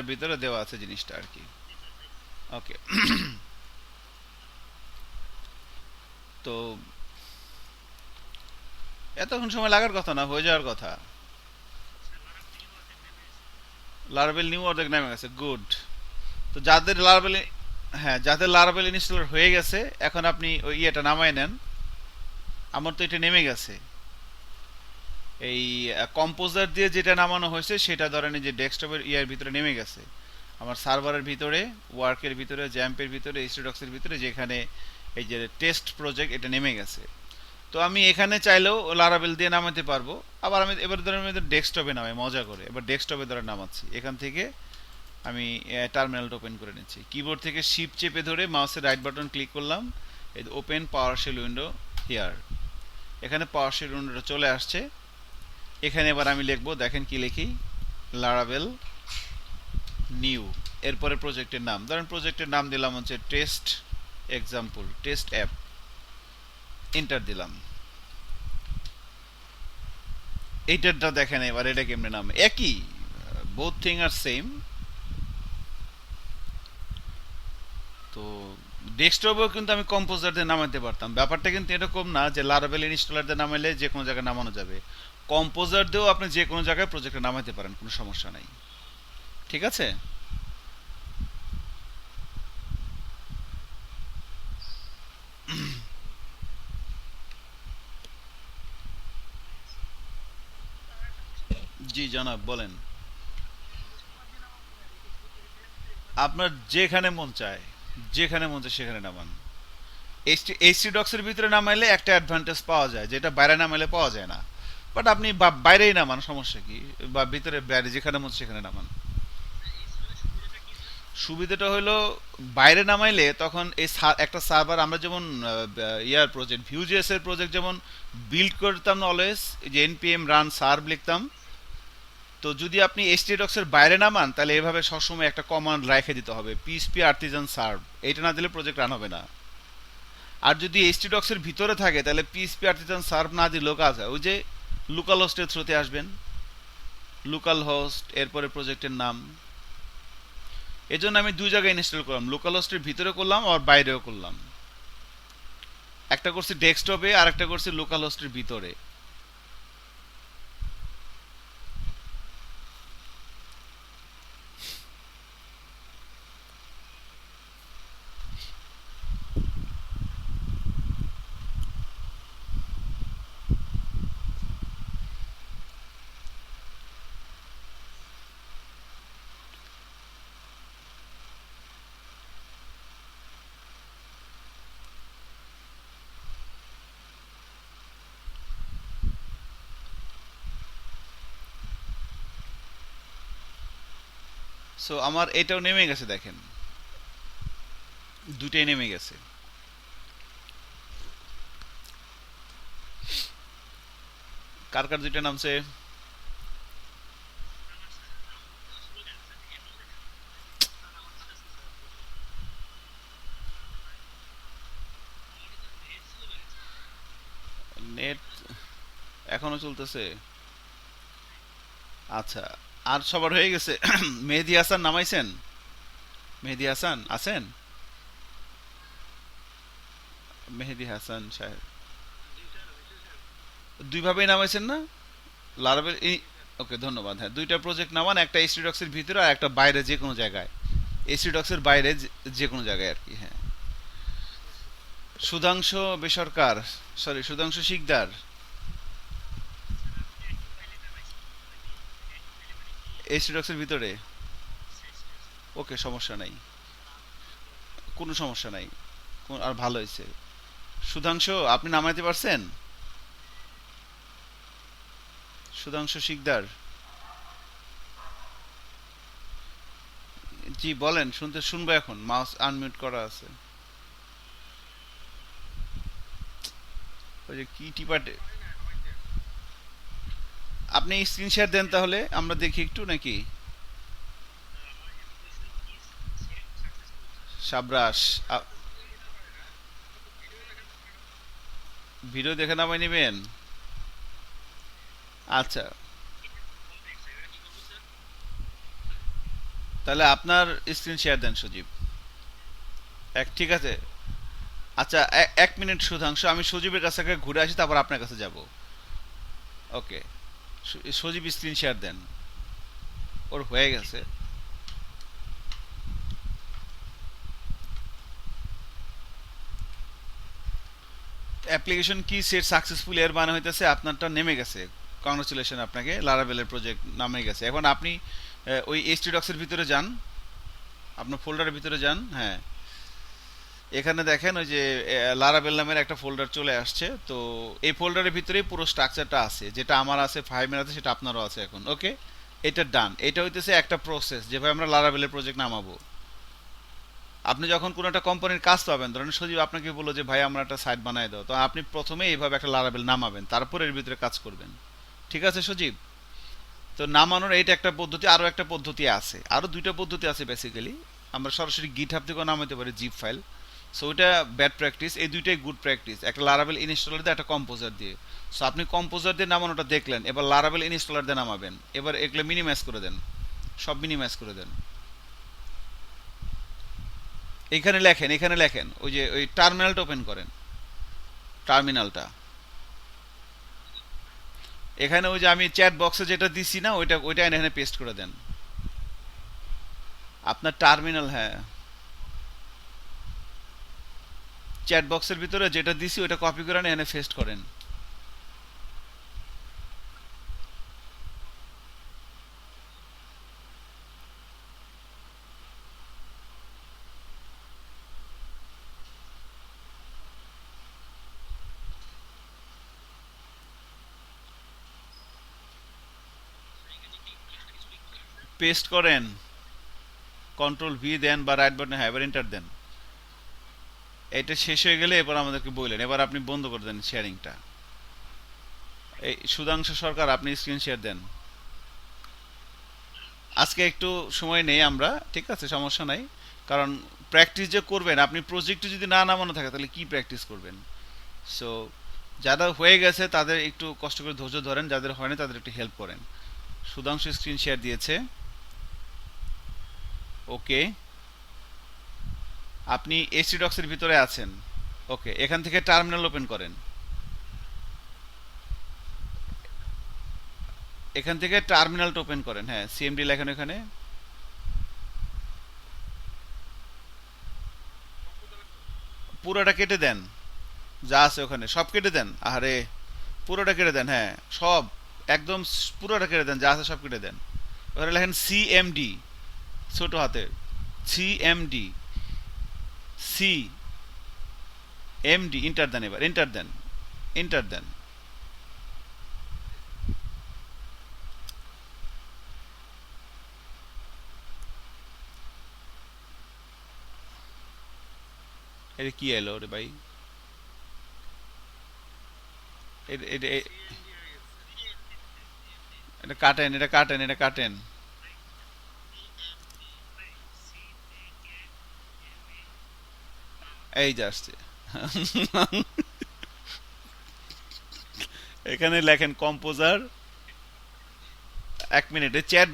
ভিতরে দেওয়া আছে জিনিসটা আর কি। ওকে। তো এতক্ষণ সময় লাগার কথা না, হয়ে যাওয়ার কথা। লারাবেল নিউ অর্ধেক নামে গেছে, গুড। তো যাদের লারাবেল, হ্যাঁ যাদের লারাবেল ইনস্টলার হয়ে গেছে, এখন আপনি ওই ইয়েটা নামায় নেন। আমার তো এটা নেমে গেছে। এই কম্পোজার দিয়ে যেটা নামানো হয়েছে সেটা ধরেন এই যে ডেস্কটপের ইয়ার ভিতরে নেমে গেছে। আমার সার্ভারের ভিতরে, ওয়ার্কের ভিতরে, জ্যাম্পের ভিতরে, এইচডিডক্সের ভিতরে, যেখানে এই যে টেস্ট প্রজেক্ট এটা নেমে গেছে। তো আমি এখানে চাইলেও লারাবেল দিয়ে নামাতে পারবো। আবার আমি এবার ধরে আমি ডেস্কটপে নামাই মজা করে, এবার ডেস্কটপে ধরে নামাচ্ছি। এখান থেকে আমি টার্মিনালটা ওপেন করে নিচ্ছি, কিবোর্ড থেকে শিফট চেপে ধরে মাউসের রাইট বাটন ক্লিক করলাম, এই ওপেন পাওয়ারশেল উইন্ডো হিয়ার। এখানে পাওয়ারশেল উইন্ডোটা চলে আসছে। এখানে এবার আমি লিখবো, দেখেন কি লিখি, লারাবেল নিউ। এরপরে প্রজেক্টের নাম, ধরেন প্রজেক্টের নাম দিলাম হচ্ছে test example, test app. Enter দিলাম। এইটারটা দেখেন এবার এটা কেমনে নাম, একই, বোথ থিং আর সেম। তো ডেস্কটপেও কিন্তু আমি কম্পোজার দিয়ে নামাতে পারতাম, ব্যাপারটা কিন্তু এরকম না যে লারাবেল ইনস্টলার দিয়ে নামাইলে যে কোনো জায়গায় নামানো যাবে। কম্পোজার দিয়েও আপনি যে কোনো জায়গায় প্রজেক্টে নামাতে পারেন, কোনো সমস্যা নাই। ঠিক আছে। জি জনাব, বলেন। আপনার যেখানে মন চায়, যেখানে মন চায় সেখানে নামান। এইচটি ডক্সের ভিতরে নামাইলে একটা অ্যাডভান্টেজ পাওয়া যায়, যেটা বাইরে নামাইলে পাওয়া যায় না। বাট আপনি বাইরেই নামান, সমস্যা কি, বা ভিতরে বাইরে যেখানে মন সেখানে নামান। সুবিধাটা হলো বাইরে নামাইলে তখন এই একটা সার্ভার, আমরা যেমন ইয়ার প্রজেক্ট ভিউজেস এর প্রজেক্ট যেমন বিল্ড করতাম না অলওয়েজ, যে এনপিএম রান সার্ভ লিখতাম। তো যদি আপনি এইচটিডক্স এর বাইরে নামান, তাহলে এভাবে সবসময় একটা কমান্ড রেখে দিতে হবে, পিএসপি আর্টিজান সার্ভ। এইটা না দিলে প্রজেক্ট রান হবে না। আর যদি এইচটিডক্স এর ভিতরে থাকে, তাহলে পিএসপি আর্টিজান সার্ভ না দিলেও কাজ হয়। ওই যে লোকাল হোস্টের থ্রুতে আসবেন, লোকাল হোস্ট, এরপরে প্রজেক্টের নাম। এজন্য আমি দুই জায়গায় ইনস্টল করলাম, লোকাল হোস্টের ভিতরে করলাম আর বাইরেও করলাম। একটা করছি ডেস্কটপে আর একটা করছি লোকাল হোস্টের ভিতরে। সো আমার এটাও নেমে গেছে, দেখেন দুটেই নেমে গেছে। কার কার দুইটা নামছে? নেট এখনো চলতেছে? আচ্ছা, আর সবার হয়ে গেছে? মেহেদি হাসান নামাইছেন? মেহেদি হাসান আছেন? মেহেদি হাসান সাহেব দুইভাবেই নামাইছেন না? লারাবেল ওকে, ধন্যবাদ। হ্যাঁ, দুইটা প্রজেক্ট নামান, একটা এইচডিডক্স এর ভিতরে আর একটা বাইরে যে কোনো জায়গায়। এইচডিডক্স এর বাইরে যে কোনো জায়গায় আর কি। হ্যাঁ, সুধাংশু বেসরকার, সরি সুধাংশু শিকদার। এইচডিডক্স এর ভিতরে? ওকে, সমস্যা নাই, কোনো সমস্যা নাই। আর ভালো হয়েছে। সুধাংশু, আপনি নামাইতে পারছেন? সুধাংশু শিকদার, জি বলেন, শুনবো এখন, মাউস আনমিউট করা আছে। ওই যে কি টিপাটে, আপনি স্ক্রিন শেয়ার দেন তাহলে আমরা দেখি একটু নাকি। সাবরাস, ভিডিও দেখে নামাই নেবেন? আচ্ছা, তাহলে আপনার স্ক্রিন শেয়ার দেন সজীব। ঠিক আছে। আচ্ছা, এক মিনিট সুধাংশু, আমি সজীবের কাছে থেকে ঘুরে আসি, তারপর আপনার কাছে যাব। ওকে, সজীব স্ক্রিন শেয়ার দেন। ওর হয়ে গেছে। অ্যাপ্লিকেশন কি সেট সাকসেসফুল, এর মানে হইতেছে আপনারটা নেমে গেছে। কংগ্রাচুলেশন আপনাকে, লারাবেলের প্রজেক্ট নামে গেছে। এখন আপনি ওই এইচটিডক্স এর ভিতরে যান, আপনার ফোল্ডারের ভিতরে যান, হ্যাঁ। এখানে দেখেন ওই যে লারাবেল নামের একটা ফোল্ডার চলে আসছে, তো এই ফোল্ডারের ভিতরেই পুরো স্ট্রাকচারটা আছে, যেটা আমার আছে ফাইমের আছে, সেটা আপনারও আছে এখন, ওকে। এটা ডান। এটা হইতেছে একটা প্রসেস যেভাবে আমরা লারাবেলের প্রজেক্ট নামাবো। আপনি যখন কোনো একটা কোম্পানির কাজ পাবেন, ধরেন সজীব আপনাকে বললো যে ভাই আমরা একটা সাইট বানায় দাও, তো আপনি প্রথমে এইভাবে একটা লারাবেল নামাবেন, তারপর এর ভিতরে কাজ করবেন। ঠিক আছে সজীব? তো নামানোর এইটা একটা পদ্ধতি, আরও একটা পদ্ধতি আছে, আরও দুইটা পদ্ধতি আছে বেসিক্যালি। আমরা সরাসরি গিট হাব থেকেও নামাতে পারি জিপ ফাইল। সো ওইটা ব্যাড প্র্যাকটিস, এই দুইটাই গুড প্র্যাকটিস, একটা লারাবেল ইনস্টলার দিয়ে একটা কম্পোজার দিয়ে। সো আপনি কম্পোজার দিয়ে নামানোটা দেখলেন, এবার লারাবেল ইনস্টলার দিয়ে নামাবেন। এবার এগুলো মিনিমাইজ করে দেন, সব মিনিমাইজ করে দেন। এখানে লেখেন, এখানে লেখেন, ওই যে ওই টার্মিনালটা ওপেন করেন, টার্মিনালটা। এখানে ওই যে আমি চ্যাট বক্সে যেটা দিছি না, ওইটা ওইটা এখানে পেস্ট করে দেন। আপনার টার্মিনাল, হ্যাঁ, চ্যাট বক্সের ভিতরে যেটা দিছি ওইটা কপি করে এখানে পেস্ট করেন। পেস্ট করেন, কন্ট্রোল ভি দেন বা রাইট বাটনে, হ্যাঁ, এবার এন্টার দেন। এটা শেষ হয়ে গেলে এবার আমাদেরকে বললেন, এবার আপনি বন্ধ করে দেন শেয়ারিংটা। এই সুধাংশু সরকার, আপনি স্ক্রিন শেয়ার দেন। আজকে একটু সময় নেই আমরা, ঠিক আছে, সমস্যা নাই। কারণ প্র্যাকটিস যে করবেন, আপনি প্রজেক্টে যদি না নামানো থাকে তাহলে কি প্র্যাকটিস করবেন? সো যারা হয়ে গেছে তাদের একটু কষ্ট করে ধৈর্য ধরেন, যাদের হয়নি তাদের একটু হেল্প করেন। সুধাংশু স্ক্রিন শেয়ার দিয়েছে, ওকে। আপনি এসি ডক্সের ভিতরে আছেন, ওকে। এখান থেকে টার্মিনাল ওপেন করেন, এখান থেকে টার্মিনালটা ওপেন করেন, হ্যাঁ, সিএমডি লেখেন এখানে। পুরোটা কেটে দেন, যা আছে ওখানে সব কেটে দেন, আরে পুরোটা কেটে দেন, হ্যাঁ, সব একদম পুরোটা কেটে দেন, যা আছে সব কেটে দেন। ওখানে লেখেন সিএমডি, ছোট হাতে, সিএমডি, সি এমডি, ইন্টার দেন, এবার এন্টার দেন, এন্টার দেন। এটা কি এলো রে ভাই? এটা এটা এটা কাটেন, এটা কাটেন, এটা কাটেন। এই যে আসছে। এখানে লেখেন কম্পোজার। এক মিনিটে চ্যাট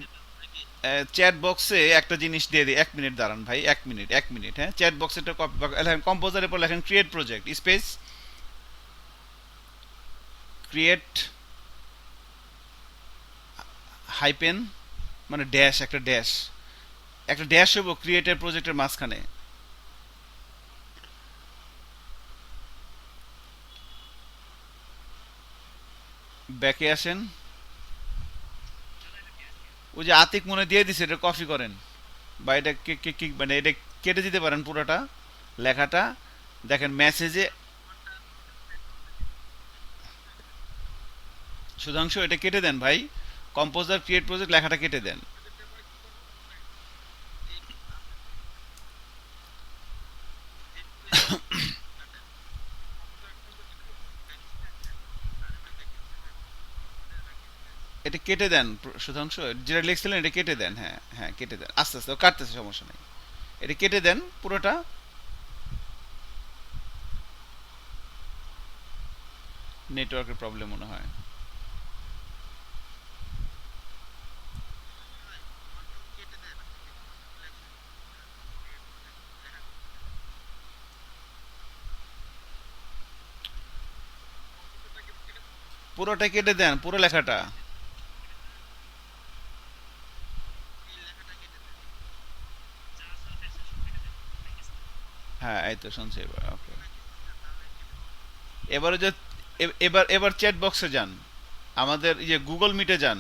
চ্যাট বক্সে একটা জিনিস দিয়ে দিই, এক মিনিট দাঁড়ান ভাই, এক মিনিট, এক মিনিট, হ্যাঁ। চ্যাট বক্সে একটা লেখেন কম্পোজারের পর লেখেন create project space, create hyphen, মানে ড্যাশ, একটা ড্যাশ, একটা ড্যাশ হবো ক্রিয়েটের প্রজেক্টের মাঝখানে। ব্যাকে আসেন, ওই যে আতিক মনে দিয়ে দিছে, এটা কপি করেন, বা এটা মানে এটা কেটে দিতে পারেন পুরোটা লেখাটা। দেখেন মেসেজে, সুধাংশু এটা কেটে দেন ভাই, কম্পোজার ক্রিয়েট প্রজেক্ট লেখাটা কেটে দেন। এটা কেটে দেন সুধাংশু, যেটা লিখছিলেন এটা কেটে দেন, হ্যাঁ হ্যাঁ কেটে দেন, আস্তে আস্তে ও কাটতেছে, সমস্যা নেই। এটা কেটে দেন পুরোটা। নেটওয়ার্কের প্রবলেম মনে হয়। পুরোটা কেটে দেন, পুরো লেখাটা। হ্যাঁ এই তো শুনছি এবার, ওকে। এবারে যে এবার এবার চ্যাট বক্সে যান, আমাদের এই যে গুগল মিটে যান।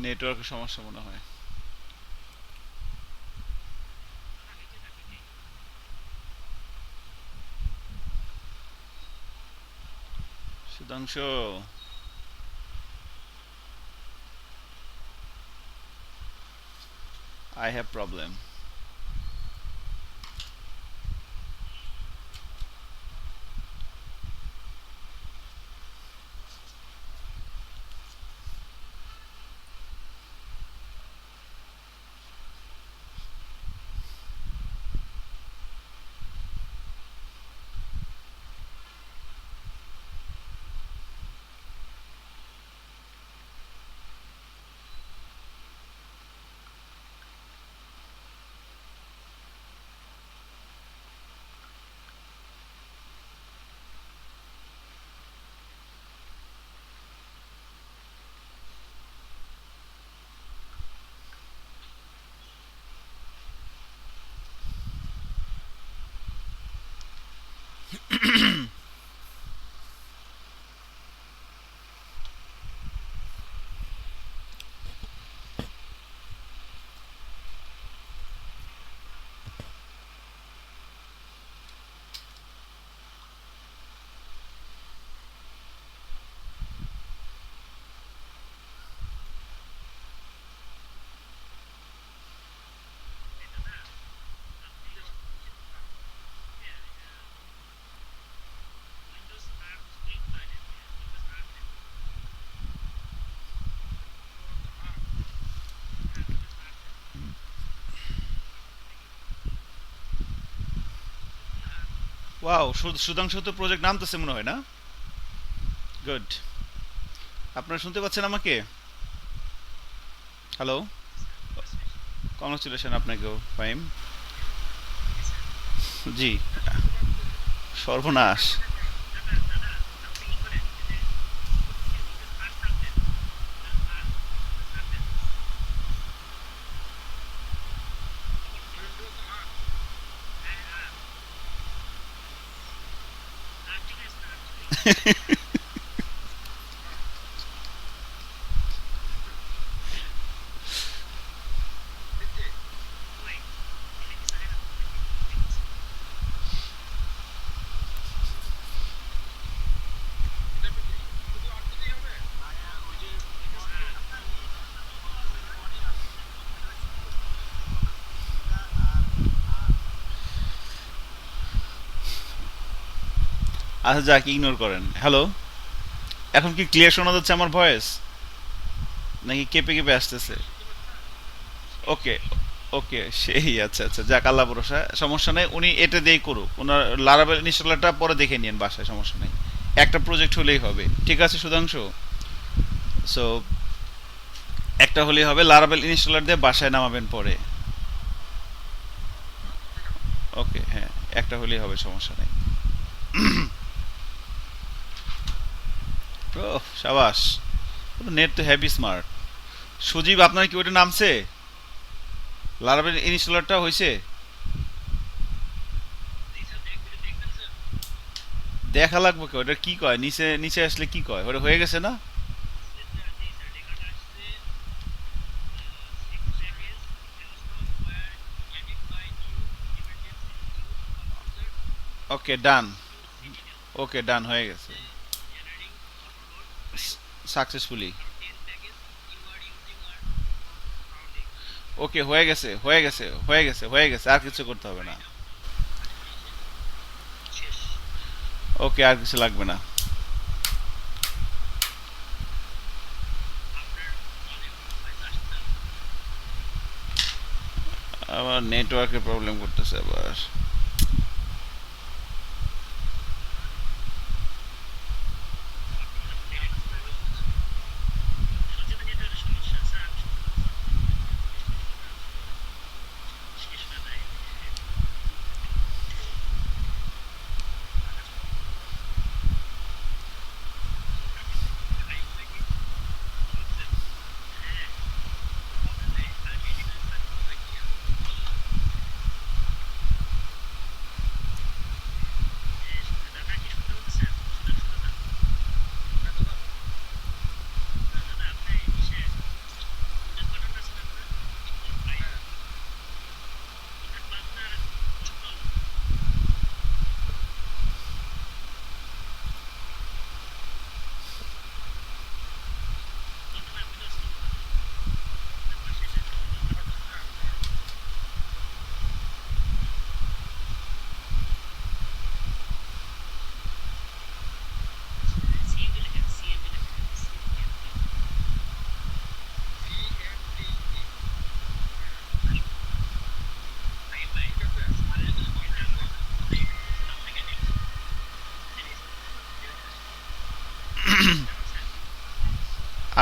নেটওয়ার্কের সমস্যা মনে হয়। Sudhanshu, I have problem. Wow, Sudhanshu তো প্রজেক্ট নামতেছে মনে হয় না? গুড। আপনারা শুনতে পাচ্ছেন আমাকে? হ্যালো। কংগ্রাচুলেশন আপনাকেও, ফাইম। জি। সর্বনাশ। আচ্ছা, যাক, ইগনোর করেন। হ্যালো। এখন কি ক্লিয়ার শোনা যাচ্ছে আমার ভয়েস, নাকি কেঁপে কেঁপে আসতেছে? ওকে। ওকে, সেই আচ্ছা আচ্ছা, যাক, আল্লাহ ভরসা, সমস্যা নেই। উনি এটা দিয়েই করুক, ওনার লারাবেল ইনস্টলারটা পরে দেখে নিন বাসায়, সমস্যা নেই। একটা প্রজেক্ট হলেই হবে, ঠিক আছে সুধাংশু? সো একটা হলেই হবে, লারাবেল ইনস্টলার দিয়ে বাসায় নামাবেন পরে। ওকে, হ্যাঁ, একটা হলেই হবে, সমস্যা নেই। ও, সাবাস। নেট তো হেভি স্মার্ট। সুজীব, আপনার কি ওটা নামছে? লারাবেল ইনস্টলারটা হয়েছে? দেখা লাগবে কি ওটা, কি কয় নিচে নিচে আসলে কি কয়, ওটা হয়ে গেছে না? ওকে, ডান। ওকে, ডান হয়ে গেছে সাকসেসফুলি। ওকে, হয়ে গেছে হয়ে গেছে হয়ে গেছে হয়ে গেছে, আর কিছু করতে হবে না। ওকে, আর কিছু লাগবে না। আমার নেটওয়ার্কের প্রবলেম করতেছে আবার।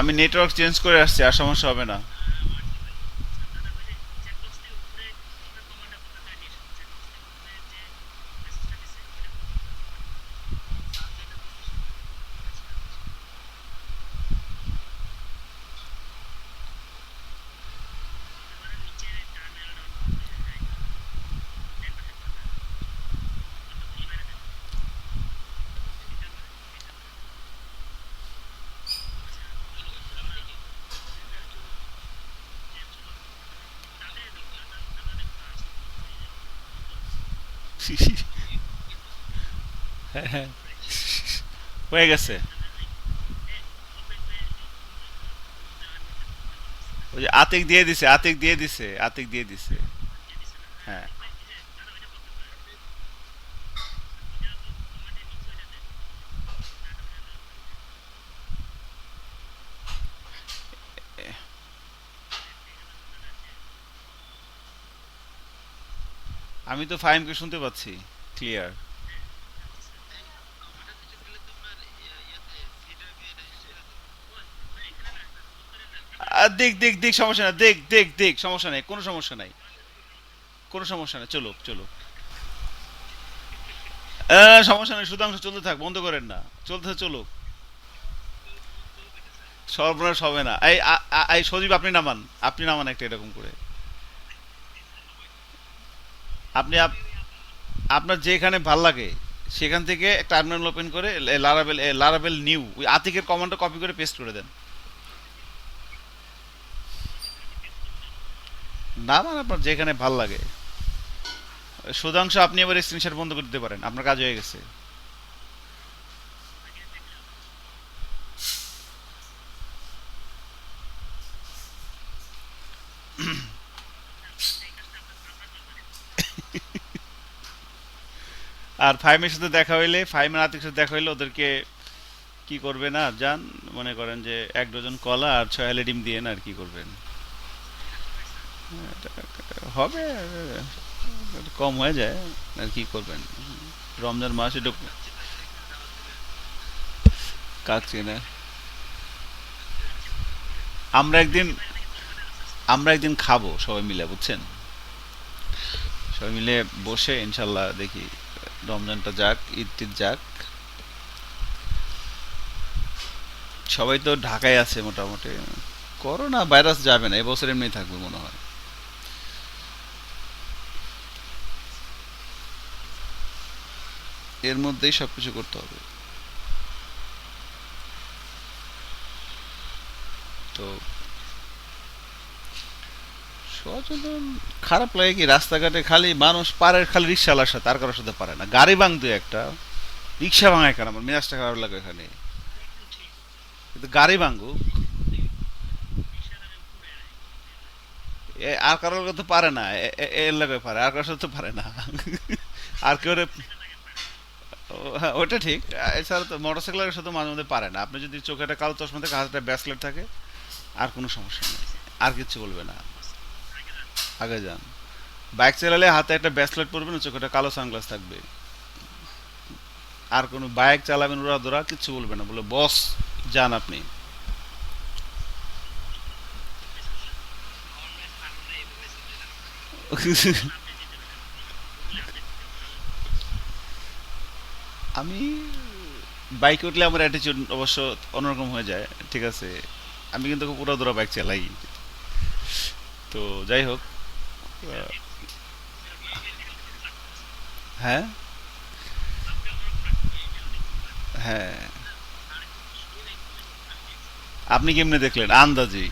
আমি নেটওয়ার্ক চেঞ্জ করে আসছি, আর সমস্যা হবে না। হ্যাঁ, হ্যাঁ, হয়ে গেছে। ওই যে আতিক দিয়ে দিছে, আতিক দিয়ে দিছে, আতিক দিয়ে দিছে। হ্যাঁ, আমি তো ফাহিমকে শুনতে পাচ্ছি ক্লিয়ার। দেখ দেখ দেখ, সমস্যা নাই, দেখ দেখ দেখ, সমস্যা নাই, কোনো সমস্যা নাই, কোনো সমস্যা নাই, চলুক চলুক। সমস্যা নেই, সুধাংশ চলতে থাক, বন্ধ করেন না, চলতে চলুক। সর্বনাশ হবে না। এই সজীব, আপনি নামান, আপনি নামান একটা এরকম করে। আপনি আপনার যেখানে ভাল লাগে সেখান থেকে টার্মিনাল ওপেন করে লারাবেল লারাবেল নিউ ওই আতিকের কমান্ডটা কপি করে পেস্ট করে দেন। না মানে আপনার যেখানে ভাল লাগে। সুধাংশ, আপনি এবার স্ক্রিনশট বন্ধ করে দিতে পারেন, আপনার কাজ হয়ে গেছে। আর ফাইমের সাথে দেখা হইলে, ফাইমের আতিকের সাথে দেখা হইলে ওদেরকে কি করবে না জান, মনে করেন যে 1 ডজন কলা আর 6 হালি ডিম দিয়ে না, আর কি করবেন। হবে, কম হয়ে যায়, আর কি করবেন। রমজান মাস একটু কাটছে না। আমরা একদিন আমরা একদিন খাবো সবাই মিলে, বুঝছেন। সবাই মিলে বসে ইনশাল্লাহ দেখি, রমজানটা যাক, ঈদ টিদ যাক। সবাই তো ঢাকায় আছে মোটামুটি। করোনা ভাইরাস যাবে না, এবছর এমনি থাকবে মনে হয়। এর মধ্যেই সবকিছু করতে হবে। তো সচেতন, খারাপ লাগে কি, রাস্তাঘাটে খালি মানুষ পারে, খালি রিক্সাওয়ালার সাথে, আর কারোর সাথে পারে না। গাড়ি ভাঙতো একটা, রিক্সা ভাঙায় কেন, আমার মেজাজটা খারাপ লাগে এখানে। কিন্তু গাড়ি ভাঙুক, আর কারোর তো পারে না, এর লাগে পারে, আর কারোর সাথে তো পারে না। আর কেউ হ্যাঁ, ওটা ঠিক। এছাড়া তো মোটরসাইকেলের সাথে মাঝে মধ্যে পারে না। আপনি যদি চোখে একটা কালো চশমা থাকে, হাতে একটা ব্রেসলেট থাকে, আর কোনো সমস্যা নেই, আর কিচ্ছু বলবে না। আগে যান। বাইক চালালে হাতে একটা ব্রেসলেট পরবেন, চোখে একটা কালো সানগ্লাস থাকবে, আর কোনো বাইক চালাবেন উড়া ধরা, কিচ্ছু বলবে না, বলে বস যান আপনি। আমি বাইকে উঠলে আমার অ্যাটিচিউড অবশ্য অন্যরকম হয়ে যায়, ঠিক আছে। আমি কিন্তু খুব উড়াধুরা বাইক চালাই। তো যাই হোক। আহ, হ্যাঁ, হ্যাঁ। আপনি কেমনে দেখলেন আন্দাজি?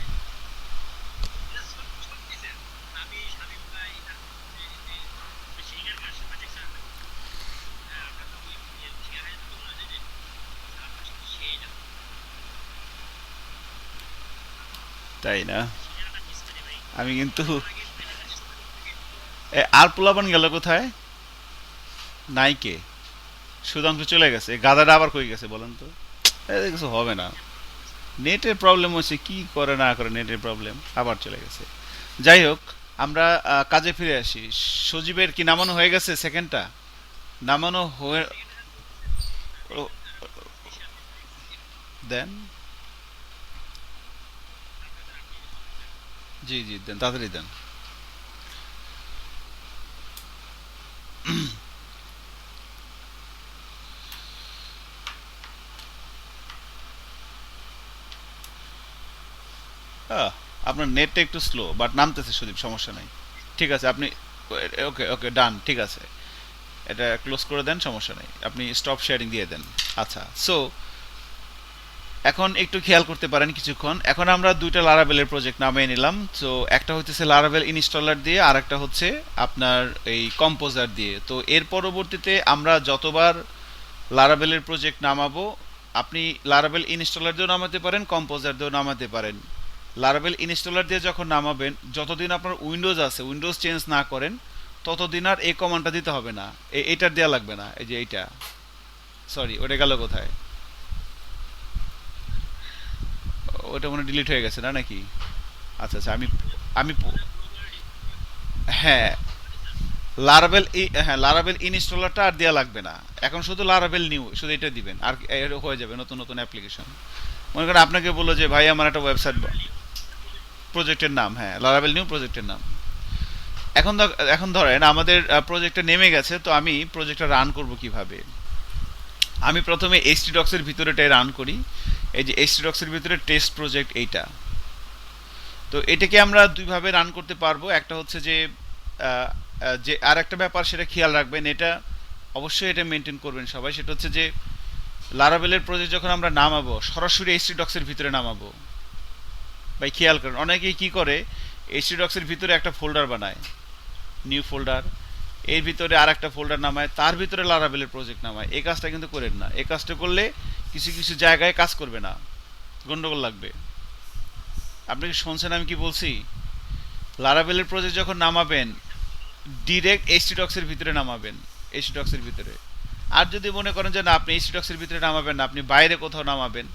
তাই না? আমি কিন্তু আর পোলাপান গেল কোথায়? নাইকে। সুধাংশু চলে গেছে, গাদাটা আবার কই গেছে বলেন তো। কিছু হবে না। নেটের প্রবলেম হচ্ছে, কি করে না করে, নেটের প্রবলেম, আবার চলে গেছে। যাই হোক, আমরা কাজে ফিরে আসি। সজীবের কি নামানো হয়ে গেছে সেকেন্ডটা? নামানো হয়ে দেন। জি জি, দেন তাড়াতাড়ি দেন। আহ, আপনার নেটটা একটু স্লো, বাট নামতেছে সুদীপ, সমস্যা নাই। ঠিক আছে আপনি, ওকে ওকে ডান, ঠিক আছে। এটা ক্লোজ করে দেন, সমস্যা নেই, আপনি স্টপ শেয়ারিং দিয়ে দেন। আচ্ছা, সো এখন একটু খেয়াল করতে পারেন কিছুক্ষণ। এখন আমরা দুইটা লারাভেলের প্রজেক্ট নামিয়ে নিলাম। তো একটা হচ্ছে লারাভেল ইনস্টলার দিয়ে, আর একটা হচ্ছে আপনার এই কম্পোজার দিয়ে। তো এর পরবর্তীতে আমরা যতবার লারাভেলের প্রজেক্ট নামাবো, আপনি লারাভেল ইনস্টলার দিয়েও নামাতে পারেন, কম্পোজার দিয়েও নামাতে পারেন। লারাভেল ইনস্টলার দিয়ে যখন নামাবেন, যতদিন আপনার উইন্ডোজ আছে, উইন্ডোজ চেঞ্জ না করেন, ততদিন আর এই কমান্ডটা দিতে হবে না, এইটার দেওয়া লাগবে না। এই যে এইটা, সরি ওটা গেল কোথায়? ওটা মনে ডিলিট হয়ে গেছে না নাকি? আচ্ছা আচ্ছা, আমি আমি হ্যাঁ, হ্যাঁ লারাভেল ইনস্টলারটা আর দেওয়া লাগবে না। এখন শুধু লারাভেল নিউ, শুধু এটা দিবেন আর এর হয়ে যাবে নতুন নতুন অ্যাপ্লিকেশন। মনে করেন আপনাকে বললো যে ভাই আমার একটা ওয়েবসাইট, প্রজেক্টের নাম, হ্যাঁ লারাভেল নিউ প্রজেক্টের নাম। এখন ধরেন আমাদের প্রজেক্টটা নেমে গেছে, তো আমি প্রজেক্টটা রান করব কিভাবে? আমি প্রথমে এইচটিডক্স এর ভিতরে এটাই রান করি। এই যে এইচটিডক্স এর ভিতরে টেস্ট প্রজেক্ট এইটা। তো এটাকে আমরা দুইভাবে রান করতে পারবো। একটা হচ্ছে যে যে আর একটা ব্যাপার সেটা খেয়াল রাখবেন, এটা অবশ্যই এটা মেনটেন করবেন সবাই, সেটা হচ্ছে যে লারাভেলের প্রজেক্ট যখন আমরা নামাবো, সরাসরি এইচটিডক্স এর ভিতরে নামাবো। ভাই খেয়াল করেন, অনেকেই কি করে, এইচটিডক্স এর ভিতরে একটা ফোল্ডার বানায়, নিউ ফোল্ডার, এর ভিতরে আর একটা ফোল্ডার নামায়, তার ভিতরে লারাভেলের প্রজেক্ট নামায়। এই কাজটা কিন্তু করেন না। এই কাজটা করলে কিছু কিছু জায়গায় কাজ করবে না, গন্ডগোল লাগবে। আপনি কি শুনছেন আমি কি বলছি? লারাভেলের প্রজেক্ট যখন নামাবেন, ডিরেক্ট এইচটিডক্স এর ভিতরে নামাবেন, এইচটিডক্স এর ভিতরে। আর যদি মনে করেন যে না আপনি এইচটিডক্স এর ভিতরে নামাবেন না, আপনি বাইরে কোথাও নামাবেন,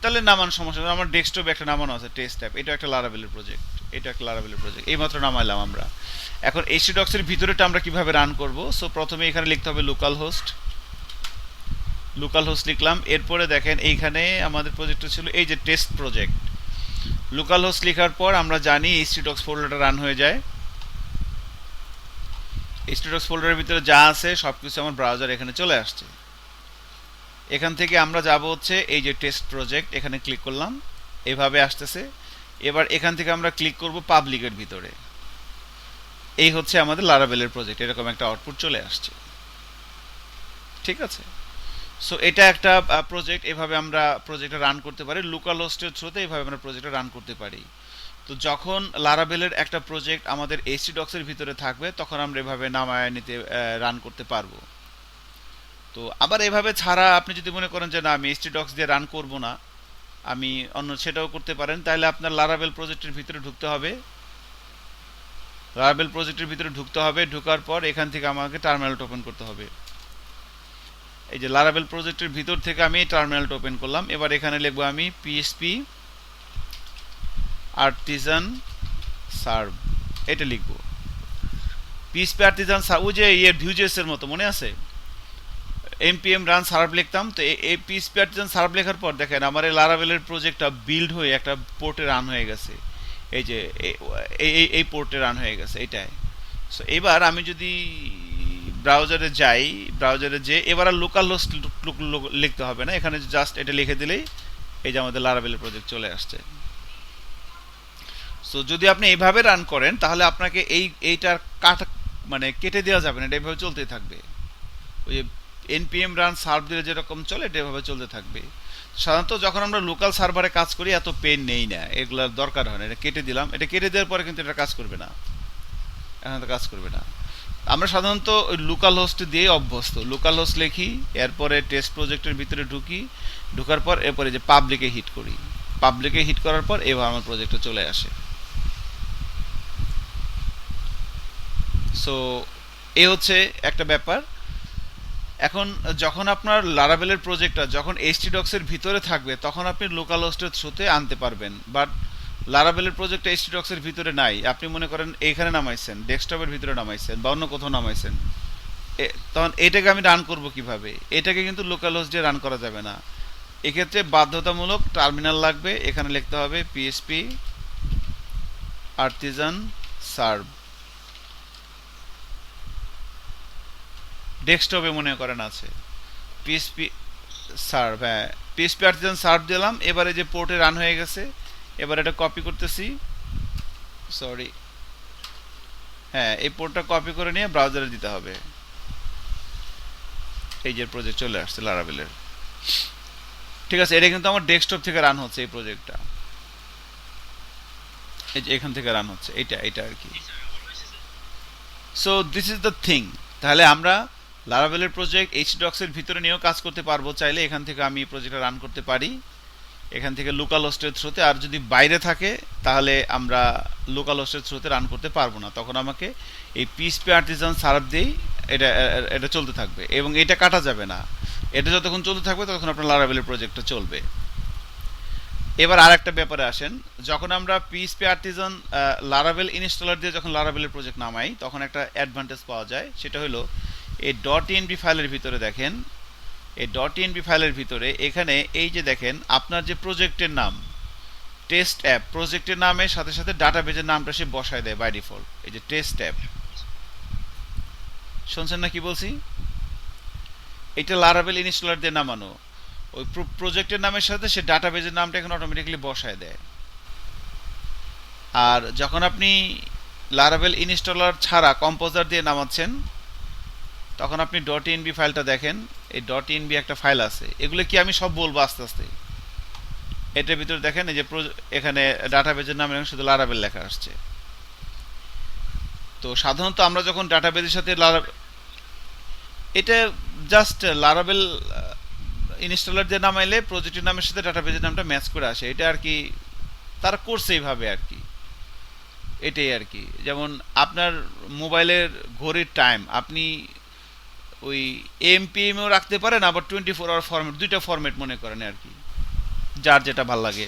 তাহলে নামান, সমস্যা নেই। আমার ডেস্কটপে একটা নামানো আছে টেস্ট অ্যাপ, এটা একটা লারাভেলের প্রজেক্ট, এটা একটা লারাভেলের প্রজেক্ট, এইমাত্র নামাইলাম আমরা। এখন এইচটিডক্স এর ভিতরেটা আমরা কিভাবে রান করব? সো প্রথমে এখানে লিখতে হবে লোকাল হোস্ট। লোকাল হোস্ট লিখলাম, এরপরে দেখেন এইখানে আমাদের প্রজেক্টটা ছিল এই যে টেস্ট প্রজেক্ট। লোকাল হোস্ট লেখার পর আমরা জানি এইচটিডক্স ফোল্ডারটা রান হয়ে যায়। এইচটিডক্স ফোল্ডারের ভিতরে যা আছে সবকিছু আমার ব্রাউজার এখানে চলে আসছে। এখান থেকে আমরা যাব হচ্ছে এই যে টেস্ট প্রজেক্ট, এখানে ক্লিক করলাম, এভাবে আসতেছে। এবার এখান থেকে আমরা ক্লিক করব পাবলিকের ভিতরে। এই হচ্ছে আমাদের লারাভেলের প্রজেক্ট, এরকম একটা আউটপুট চলে আসছে। ঠিক আছে, সো এটা একটা প্রজেক্ট, এভাবে আমরা প্রজেক্টটা রান করতে পারি। লোকাল হোস্টের থ্রুতে এভাবে আমরা প্রজেক্টটা রান করতে পারি। তো যখন লারাভেলের একটা প্রজেক্ট আমাদের এইচটিডক্স এর ভিতরে থাকবে, তখন আমরা এভাবে নামায় নিতে রান করতে পারবো। তো আবার এভাবে ছাড়া আপনি যদি মনে করেন যে না আমি এইচটিডক্স দিয়ে রান করব না, আমি অন্য সেটাও করতে পারেন। তাহলে আপনার লারাভেল প্রজেক্টের ভিতরে ঢুকতে হবে। লারাভেল প্রজেক্টের ভিতরে ঢুকতে হবে, ঢোকার পর এখান থেকে আমাকে টার্মিনালটা ওপেন করতে হবে। এই যে লারাভেল প্রজেক্টের ভিতর থেকে আমি টার্মিনালটা ওপেন করলাম। এবার এখানে লিখবো আমি পিএসপি আর্টিজান সার্ভ, এটা লিখবো। পিএসপি আর্টিজান সার্ভ, ওই যে ভিউজেস এর মতো মনে আছে, এমপিএম রান সার্ভ লিখতাম। তো এই পিএসপি আর্টিজান সার্ভ লেখার পর দেখেন আমার এই লারাভেলের প্রজেক্টটা বিল্ড হয়ে একটা পোর্টে রান হয়ে গেছে। এই যে এই পোর্টে রান হয়ে গেছে এটাই। সো এবার আমি যদি ব্রাউজারে যাই, ব্রাউজারে যে এবার আর লোকাল হোস্ট লিখতে হবে না, এখানে জাস্ট এটা লিখে দিলেই এই যে আমাদের লারাভেলের প্রজেক্ট চলে আসছে। সো যদি আপনি এইভাবে রান করেন, তাহলে আপনাকে এইটার মানে কেটে দেওয়া যাবে না, এটা এইভাবে চলতেই থাকবে। ওই যে এনপিএম রান সার্ভ দিলে যেরকম চলে, এটা এভাবে চলতে থাকবে। সাধারণত যখন আমরা লোকাল সার্ভারে কাজ করি এত পেন নেই না, এগুলোর দরকার হয় না। এটা কেটে দিলাম, এটা কেটে দেওয়ার পরে কিন্তু এটা কাজ করবে না, এখন তো কাজ করবে না। আমরা সাধারণত ওই লোকাল হোস্ট দিয়ে অভ্যস্ত, লোকাল হোস্ট লিখি, এরপরে টেস্ট প্রজেক্টের ভিতরে ঢুকি, ঢোকার পর এরপরে যে পাবলিকে হিট করি, পাবলিকে হিট করার পর এবার আমার প্রজেক্টটা চলে আসে। সো এ হচ্ছে একটা ব্যাপার। এখন যখন আপনার লারাভেলের প্রজেক্টটা যখন এইচটিডক্স এর ভিতরে থাকবে, তখন আপনি লোকাল হোস্টের থ্রুতে আনতে পারবেন। বাট লারাভেলের প্রজেক্ট এইচটিডক্স এর ভিতরে নাই, আপনি মনে করেন এইখানে নামাইছেন, ডেস্কটপের ভিতরে নামাইছেন বা অন্য কোথাও নামাইছেন, তখন এটাকে আমি রান করব কিভাবে? এটাকে কিন্তু লোকাল হোস্ট দিয়ে রান করা যাবে না। এক্ষেত্রে বাধ্যতামূলক টার্মিনাল লাগবে। এখানে লিখতে হবে পিএসপি আর্টিজান সার্ভ ডেস্কটপে মনে করেন আছে পিএসপি সার্ভ, হ্যাঁ পিএসপি আর্টিজান সার্ভ দিলাম। এবারে যে পোর্টে রান হয়ে গেছে, এবার এটা কপি করতেছি, সরি হ্যাঁ এই পোর্টটা কপি করে নিয়ে ব্রাউজারে দিতে হবে। এই যে প্রজেক্ট চলে আসছে লারাভেলের, ঠিক আছে। এটা কিন্তু আমার ডেস্কটপ থেকে রান হচ্ছে এই প্রজেক্টটা, এই যে এখান থেকে রান হচ্ছে, এটা আর কি। So this is the thing. তাহলে আমরা লারাভেলের প্রজেক্ট এইচডক্সের ভিতরে নিয়েও কাজ করতে পারবো চাইলে। এখান থেকে আমি প্রজেক্টটা রান করতে পারি এখান থেকে লোকাল হোস্টের থ্রুতে। আর যদি বাইরে থাকে তাহলে আমরা লোকাল হোস্টের থ্রুতে রান করতে পারবো না, তখন আমাকে এই পিএসপি আর্টিজান সার্ভ দিয়েই এটা এটা চলতে থাকবে এবং এটা কাটা যাবে না। এটা যতক্ষণ চলতে থাকবে ততক্ষণ আপনার লারাভেলের প্রজেক্টটা চলবে। এবার আর একটা ব্যাপারে আসেন, যখন আমরা পিএসপি আর্টিজান লারাভেল ইনস্টলার দিয়ে যখন লারাভেলের প্রজেক্ট নামাই তখন একটা অ্যাডভান্টেজ পাওয়া যায়, সেটা হলো এই ডট ইএনবি ফাইলের ভিতরে দেখেন, এই ডট ইএনবি ফাইলের ভিতরে এখানে এই যে দেখেন আপনার যে প্রজেক্টের নাম টেস্ট অ্যাপ, প্রজেক্টের নামের সাথে সাথে ডাটাবেজের নামটা সে বসায় দেয় বাই ডিফল্ট। এই যে টেস্ট অ্যাপ, শুনছেন না কি বলছি? এটা লারাভেল ইনস্টলার দিয়ে নামানো, ওই প্রজেক্টের নামের সাথে সে ডাটাবেজের নামটা এখন অটোমেটিক্যালি বসায় দেয়। আর যখন আপনি লারাভেল ইনস্টলার ছাড়া কম্পোজার দিয়ে নামাচ্ছেন তখন আপনি ডট ইএনবি ফাইলটা দেখেন, এই ডট ইএনবি একটা ফাইল আছে। এগুলো কি আমি সব বলবো আস্তে আস্তে। এটার ভিতরে দেখেন এই যে এখানে ডাটাবেজের নামে শুধু লারাভেল লেখা আসছে। তো সাধারণত আমরা যখন ডাটাবেজের সাথে এটা জাস্ট লারাভেল ইনস্টলার দিয়ে নামাইলে প্রজেক্টের নামের সাথে ডাটাবেজের নামটা ম্যাচ করে আসে, এটা আর কি তারা করছে এইভাবে আর কি, এটাই আর কি। যেমন আপনার মোবাইলের ঘড়ির টাইম আপনি ওই এমপিএমও রাখতে পারেন, আবার 24 আওয়ার ফরম্যাট, দুইটা ফরম্যাট মনে করেন আর কি, যার যেটা ভাল লাগে।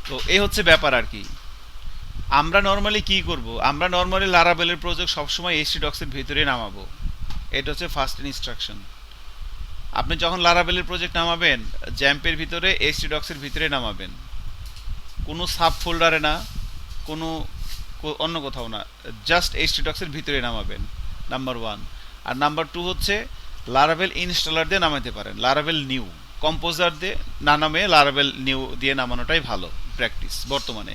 তো এই হচ্ছে ব্যাপার আর কি। আমরা নর্মালি কি করব, আমরা নর্মালি লারাভেলের প্রজেক্ট সবসময় এইচডক্সের ভিতরে নামাবো, এটা হচ্ছে ফার্স্ট ইনস্ট্রাকশন। আপনি যখন লারাভেলের প্রজেক্ট নামাবেন জ্যাম্পের ভিতরে এইচডক্সের ভিতরে নামাবেন, কোনো সাব ফোল্ডারে না, কোনো অন্য কোথাও না, জাস্ট এইচডক্সের ভিতরে নামাবেন, নাম্বার ওয়ান। আর নাম্বার টু হচ্ছে লারাভেল ইনস্টলার দিয়ে নামাতে পারেন, লারাভেল নিউ, কম্পোজার দিয়ে না নামে লারাভেল নিউ দিয়ে নামানোটাই ভালো প্র্যাকটিস বর্তমানে,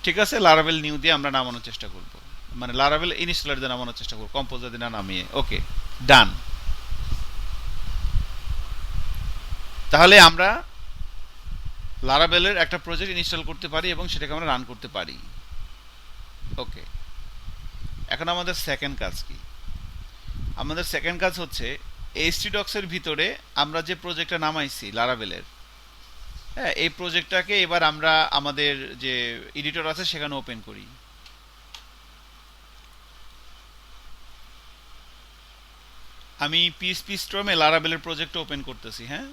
ঠিক আছে। লারাভেল নিউ দিয়ে আমরা নামানোর চেষ্টা করব, মানে লারাভেল ইনস্টলার দিয়ে নামানোর চেষ্টা করব, কম্পোজার দিয়ে না নামিয়ে। ওকে ডান। তাহলে আমরা লারাভেলের একটা প্রজেক্ট ইনস্টল করতে পারি এবং সেটাকে আমরা রান করতে পারি। ওকে, এখন আমাদের সেকেন্ড কাজ কি? আমাদের সেকেন্ড কাজ হচ্ছে এইচডক্সের ভিতরে আমরা যে প্রজেক্টটা নামাইছি লারাভেলের, হ্যাঁ এই প্রজেক্টটাকে এবার আমরা আমাদের যে এডিটর আছে সেখানে ওপেন করি। আমি পিএসপি স্ট্রমে লারাভেলের প্রজেক্টটা ওপেন করতেছি, হ্যাঁ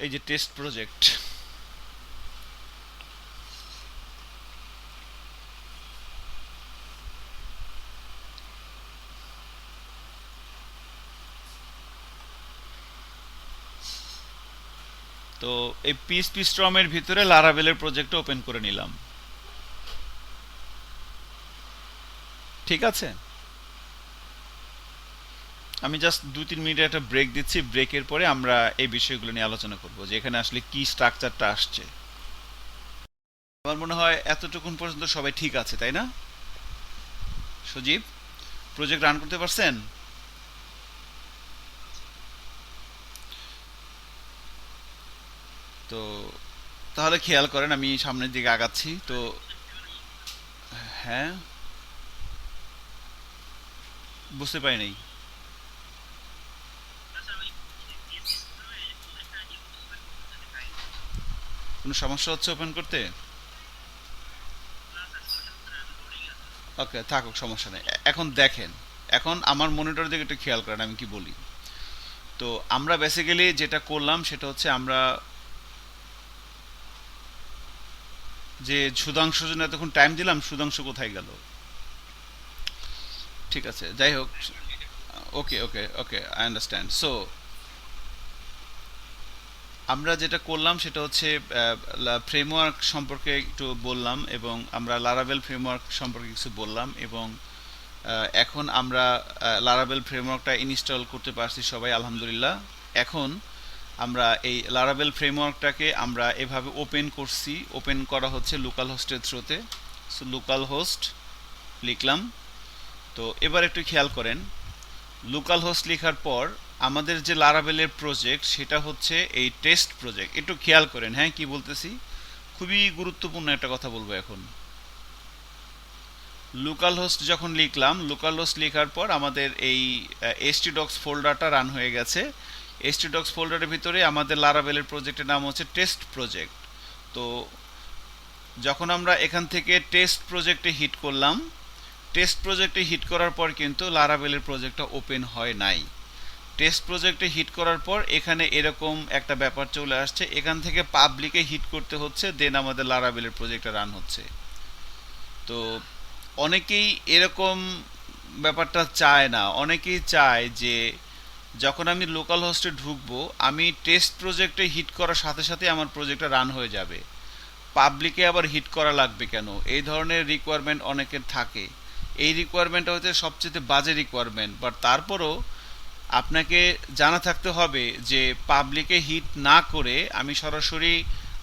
এই যে টেস্ট প্রজেক্ট। তো এই পিএসপি স্ট্রমের ভিতরে লারাভেলের প্রজেক্টটা ওপেন করে নিলাম, ঠিক আছে। আমি জাস্ট 2-3 মিনিটের একটা ব্রেক দিচ্ছি, ব্রেকের পরে আমরা এই বিষয়গুলো নিয়ে আলোচনা করব যে এখানে আসলে কি স্ট্রাকচারটা আসছে। আমার মনে হয় এতটুকুন পর্যন্ত সবাই ঠিক আছে, তাই না? সজীব, প্রজেক্ট রান করতে পারছেন? তো তাহলে খেয়াল করেন আমি সামনের দিকে আগাচ্ছি তো। হ্যাঁ বুঝতে পারি নাই। কোনো সমস্যা হচ্ছে ওপেন করতে? ওকে থাকুক, সমস্যা নেই। এখন দেখেন, এখন আমার মনিটরের দিকে একটু খেয়াল করেন আমি কি বলি। তো আমরা বেসিক্যালি যেটা করলাম সেটা হচ্ছে আমরা যে সুধাংশুর জন্য এতক্ষণ টাইম দিলাম, সুধাংশু কোথায় গেল? ঠিক আছে, যাই হোক। ওকে ওকে ওকে, আই আন্ডারস্ট্যান্ড। সো আমরা যেটা করলাম সেটা হচ্ছে ফ্রেমওয়ার্ক সম্পর্কে একটু বললাম, এবং আমরা লারাভেল ফ্রেমওয়ার্ক সম্পর্কে কিছু বললাম, এবং এখন আমরা লারাভেল ফ্রেমওয়ার্কটা ইনস্টল করতে পারছি সবাই, আলহামদুলিল্লাহ। এখন আমরা এই লারাভেল ফ্রেমওয়ার্কটাকে আমরা এভাবে ওপেন করছি। ওপেন করা হচ্ছে লোকাল হোস্টের থ্রুতে। সো লোকাল হোস্ট লিখলাম। তো এবার একটু খেয়াল করেন, লোকাল হোস্ট লেখার পর আমাদের যে লারাভেলের প্রজেক্ট সেটা হচ্ছে এই টেস্ট প্রজেক্ট। একটু খেয়াল করেন, হ্যাঁ কি বলতেছি, খুবই গুরুত্বপূর্ণ একটা কথা বলবো এখন। লোকাল হোস্ট যখন লিখলাম, লোকাল হোস্ট লেখার পর আমাদের এই htdocs ফোল্ডারটা রান হয়ে গেছে। htdocs ফোল্ডারের ভিতরে আমাদের লারাভেলের প্রজেক্টের নাম হচ্ছে টেস্ট প্রজেক্ট। তো যখন আমরা এখান থেকে টেস্ট প্রজেক্টে হিট করলাম, টেস্ট প্রজেক্টে হিট করার পর কিন্তু লারাভেলের প্রজেক্টটা ওপেন হয় নাই। টেস্ট প্রজেক্টে হিট করার পর এখানে এরকম একটা ব্যাপার চলে আসছে, এখান থেকে পাবলিকে হিট করতে হচ্ছে, দেন আমাদের লারাভেলের প্রজেক্টটা রান হচ্ছে। তো অনেকেই এরকম ব্যাপারটা চায় না। অনেকেই চায় যে যখন আমি লোকাল হোস্টে ঢুকবো, আমি টেস্ট প্রজেক্টে হিট করার সাথে সাথে আমার প্রজেক্টটা রান হয়ে যাবে, পাবলিকে আবার হিট করা লাগবে কেন? এই ধরনের রিকোয়ারমেন্ট অনেকের থাকে। এই রিকোয়ারমেন্টটা হচ্ছে সবচেয়ে বাজে রিকোয়ারমেন্ট, বাট তারপরও আপনাকে জানা থাকতে হবে যে পাবলিকে হিট না করে আমি সরাসরি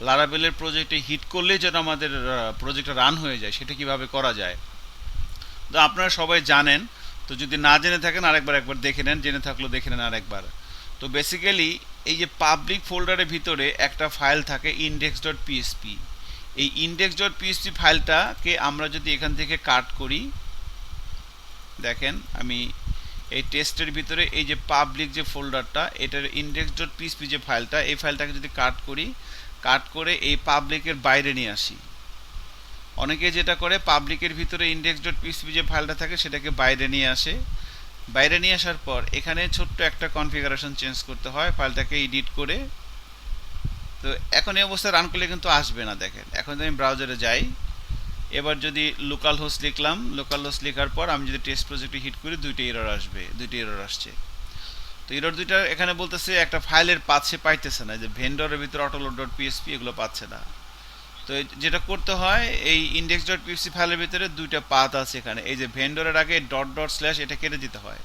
লারাভেলের প্রজেক্টে হিট করলেই যেন আমাদের প্রজেক্টটা রান হয়ে যায়, সেটা কিভাবে করা যায়। তো আপনারা সবাই জানেন, তো যদি না জেনে থাকেন একবার দেখে নেন, জেনে থাকলেও দেখে নেন আরেকবার। তো বেসিক্যালি এই যে পাবলিক ফোল্ডারের ভিতরে একটা ফাইল থাকে index.php। এই index.php ফাইলটাকে আমরা যদি এখান থেকে কাট করি, দেখেন আমি এই টেস্টের ভিতরে এই যে পাবলিক যে ফোল্ডারটা, এটার index.php যে ফাইলটা, এই ফাইলটাকে যদি কাট করি, কাট করে এই পাবলিকের বাইরে নিয়ে আসি। অনেকে যেটা করে পাবলিকের ভিতরে index.php যে ফাইলটা থাকে সেটাকে বাইরে নিয়ে আসে। বাইরে নিয়ে আসার পর এখানে ছোট্ট একটা কনফিগারেশন চেঞ্জ করতে হয়, ফাইলটাকে এডিট করে। তো এখন এই অবস্থায় রান করলে কিন্তু আসবে না। দেখেন এখন যদি আমি ব্রাউজারে যাই, এবার যদি লোকাল হোস্ট লিখলাম, লোকাল হোস্ট লেখার পর আমি যদি টেস্ট প্রজেক্টে হিট করি, দুইটা এরর আসবে, দুইটা এরর আসছে। তো এরর দুইটা এখানে বলতেছে একটা ফাইলের পাচ্ছে পাইতেছে না, যে ভেন্ডরের ভিতরে autoload.php এগুলো পাচ্ছে না। তো যেটা করতে হয়, এই index.php ফাইলের ভিতরে দুইটা পাথ আছে এখানে, এই যে ভেন্ডরের আগে ডট ডট স্ল্যাশ এটা কেটে দিতে হয়,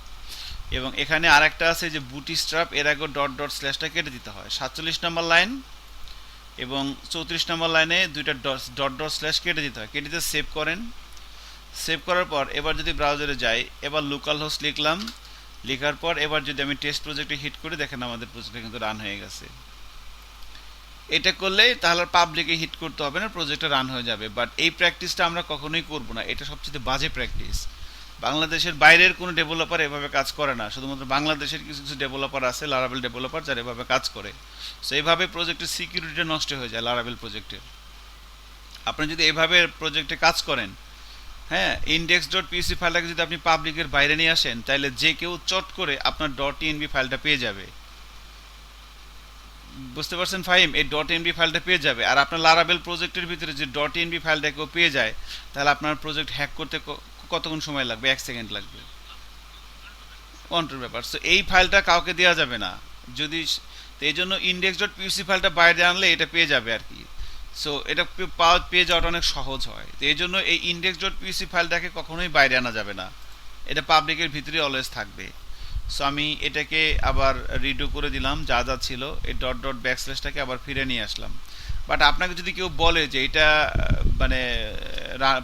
এবং এখানে আরেকটা আছে যে বুটস্ট্র্যাপ, এর আগে ডট ডট স্ল্যাশটা কেটে দিতে হয়। 47 নম্বর লাইন এবং 34 নম্বর লাইনে দুইটা ডট ডট স্ল্যাশ কেটে দিতে হয়। কেটে দিয়ে সেভ করেন। সেভ করার পর এবার যদি ব্রাউজারে যাই, এবার লোকাল হোস্ট লিখলাম, লেখার পর এবার যদি আমি টেস্ট প্রজেক্টে হিট করি, দেখেন আমাদের প্রজেক্টটা কিন্তু রান হয়ে গেছে। এটা করলে তাহলে পাবলিকে হিট করতে হবে না, প্রজেক্টটা রান হয়ে যাবে। বাট এই প্র্যাকটিসটা আমরা কখনোই করব না, এটা সবচেয়ে বাজে প্র্যাকটিস। বাংলাদেশের বাইরের কোনো ডেভেলপার এভাবে কাজ করে না, শুধুমাত্র বাংলাদেশের কিছু কিছু ডেভেলপার আছে, লারাভেল ডেভেলপার, যারা এভাবে কাজ করে। সো এইভাবে প্রজেক্টের সিকিউরিটিটা নষ্ট হয়ে যায় লারাভেল প্রজেক্টের। আপনি যদি এভাবে প্রজেক্টে কাজ করেন, হ্যাঁ, index.php ফাইলটাকে যদি আপনি পাবলিকের বাইরে নিয়ে আসেন, তাহলে যে কেউ চট করে আপনার .env ফাইলটা পেয়ে যাবে। বুঝতে পারছেন ফাহিম? এই .env ফাইলটা পেয়ে যাবে, আর আপনার লারাভেল প্রজেক্টের ভিতরে যে .env ফাইলটা কেউ পেয়ে যায়, তাহলে আপনার প্রজেক্ট হ্যাক করতে কতক্ষণ সময় লাগবে? 1 সেকেন্ড লাগবে। কন্ট্রোল ব্যাপার। সো এই ফাইলটা কাউকে দেওয়া যাবে না। যদি তো এই জন্য index.php ফাইলটা বাইরে আনলে এটা পেয়ে যাবে আর কি। সো এটা পেয়ে যাওয়াটা অনেক সহজ হয়। তো এই জন্য এই index.php ফাইলটাকে কখনোই বাইরে আনা যাবে না, এটা পাবলিকের ভিতরে অলওয়েজ থাকবে। সো আমি এটাকে আবার রিডু করে দিলাম, যা যা ছিল এই ডট ডট ব্যাকস্ল্যাশটাকে আবার ফিরে নিয়ে আসলাম। বাট আপনাকে যদি কেউ বলে যে এটা মানে